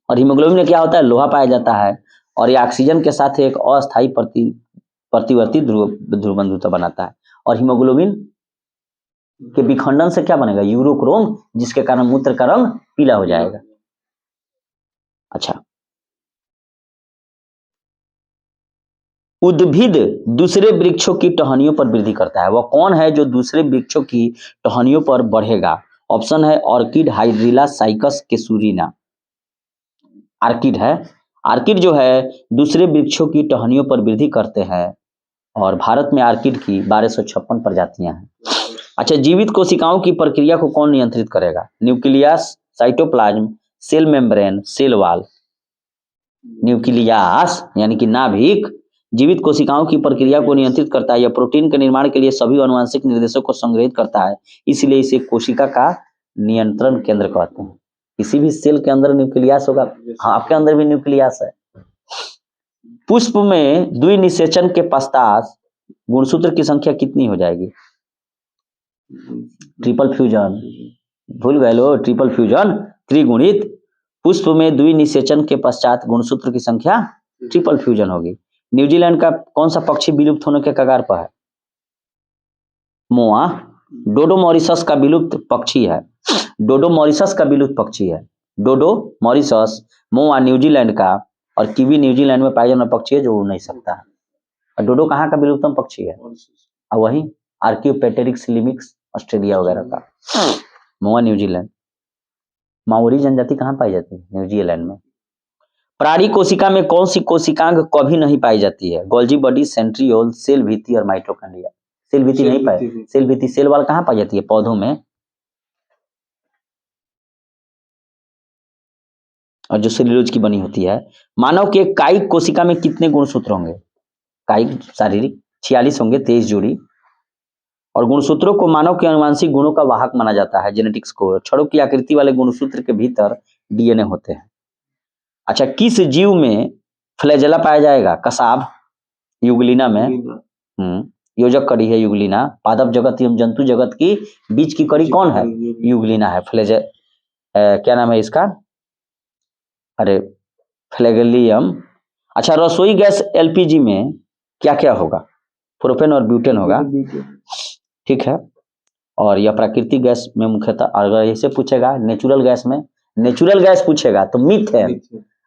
और हीमोग्लोबिन में क्या होता है? लोहा पाया जाता है, और ये ऑक्सीजन के साथ एक अस्थायी प्रतिवर्ती ध्रुव बंधुता बनाता है। और हीमोग्लोबिन के विखंडन से क्या बनेगा, यूरोक्रोम, जिसके कारण मूत्र का रंग पीला हो जाएगा। अच्छा, उद्भिद दूसरे वृक्षों की टहनियों पर वृद्धि करता है, वह कौन है जो दूसरे वृक्षों की टहनियों पर बढ़ेगा? ऑप्शन है ऑर्किड, हाइड्रिला, साइकस, केसूरिना। आर्किड है। आर्किड जो है दूसरे वृक्षों की टहनियों पर वृद्धि करते हैं और भारत में आर्किड की 1256 प्रजातियां हैं। अच्छा, जीवित कोशिकाओं की प्रक्रिया को कौन नियंत्रित करेगा? Nucleus, cytoplasm, cell membrane, cell wall. Nucleus यानी कि नाभिक जीवित कोशिकाओं की प्रक्रिया को नियंत्रित करता है। यह प्रोटीन के निर्माण के लिए सभी आनुवंशिक निर्देशों को संग्रहित करता है, इसलिए इसे कोशिका का नियंत्रण केंद्र कहते हैं। किसी भी सेल के अंदर न्यूक्लियस होगा। हाँ, आपके अंदर भी न्यूक्लियस है। पुष्प में द्विनिषेचन के पश्चात गुणसूत्र की संख्या कितनी हो जाएगी? ट्रिपल फ्यूजन, भूल गए लो, ट्रिपल फ्यूजन, त्रिगुणित। पुष्प में द्विनिषेचन के पश्चात गुणसूत्र की संख्या ट्रिपल फ्यूजन होगी। न्यूजीलैंड का कौन सा पक्षी विलुप्त होने के कगार पर है? मोआ। डोडो मॉरिशस का विलुप्त पक्षी है। डोडो मॉरिशस का विलुप्त पक्षी है। डोडो मॉरिशस, मोआ न्यूजीलैंड का, और कीवी न्यूजीलैंड में पाया जाने वाला पक्षी है जो उड़ नहीं सकता है। और डोडो कहाँ का विलुप्तम पक्षी है? और वही आर्कियोपेटेरिक्स लिमिक्स ऑस्ट्रेलिया वगैरह का। मोआ न्यूजीलैंड। माओरी जनजाति कहाँ पाई जाती है? न्यूजीलैंड में। प्राणी कोशिका में कौन सी कोशिकांग कभी नहीं पाई जाती है? गोल्जी बॉडी, सेंट्रियोल, सेल भित्ति और माइटोकॉन्ड्रिया। सेल भित्ति नहीं पाई। सेल भित्ति, सेल वॉल कहाँ पाई जाती है? पौधों में। और जो सेल्यूलोज की बनी होती है। मानव के कायिक कोशिका में कितने गुणसूत्र होंगे? कायिक शारीरिक 46 होंगे, 23 जोड़ी। और गुणसूत्रों को मानव के आनुवंशिक गुणों का वाहक माना जाता है, जेनेटिक्स को। छड़ों की आकृति वाले गुणसूत्र के भीतर डीएनए होते हैं। अच्छा, किस जीव में फ्लैजेला पाया जाएगा? कसाब, युगलिना में। योजक कड़ी है युगलिना। पादप जगत एवं जंतु जगत की बीच की कड़ी कौन है? युगलिना है। क्या नाम है इसका? अरे, फ्लैगेलियम। अच्छा, रसोई गैस एलपीजी में क्या क्या होगा? प्रोपेन और ब्यूटेन होगा, ठीक है। और यह प्राकृतिक गैस में मुख्यतः, अगर ऐसे पूछेगा नेचुरल गैस में, नेचुरल गैस पूछेगा तो मीथेन,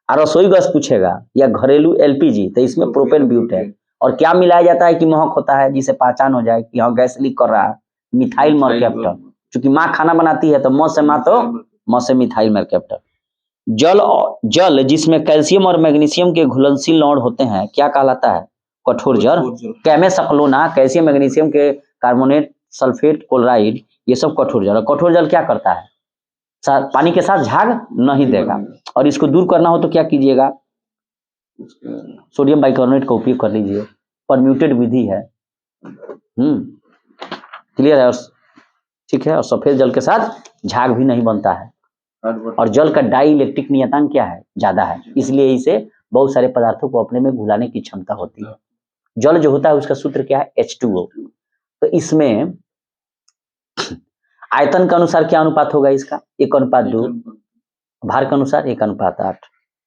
और रसोई गैस पूछेगा या घरेलू एलपीजी तो इसमें प्रोपेन ब्यूटेन। और क्या मिलाया जाता है कि महक होता है, जिसे पहचान हो जाए कि यहाँ गैस लीक कर रहा है? मिथाइल मरकैप्टर। क्योंकि माँ खाना बनाती है तो मौ से माँ तो मौ से मिथाइल मरकैप्टर। जल जिसमें कैल्शियम और मैग्नीशियम के घुलनशील लवण होते हैं क्या कहलाता है? कठोर जल। कैमेसक्लोना, कैल्शियम मैग्नीशियम के कार्बोनेट, सल्फेट, क्लोराइड, ये सब कठोर जल। कठोर जल क्या करता है? पानी के साथ झाग नहीं देगा। और इसको दूर करना हो तो क्या कीजिएगा? सोडियम बाइकार्बोनेट का उपयोग कर लीजिए। परम्यूटेड विधि है। क्लियर है? ठीक है। और सफेद जल के साथ झाग भी नहीं बनता है। और जल का डाई इलेक्ट्रिक नियतांक क्या है? ज्यादा है, इसलिए इसे बहुत सारे पदार्थों को अपने में घुलाने की क्षमता होती है। जल जो होता है उसका सूत्र क्या है? H2O। तो इसमें आयतन के अनुसार क्या अनुपात होगा इसका? 1:2। भार के अनुसार 1:8।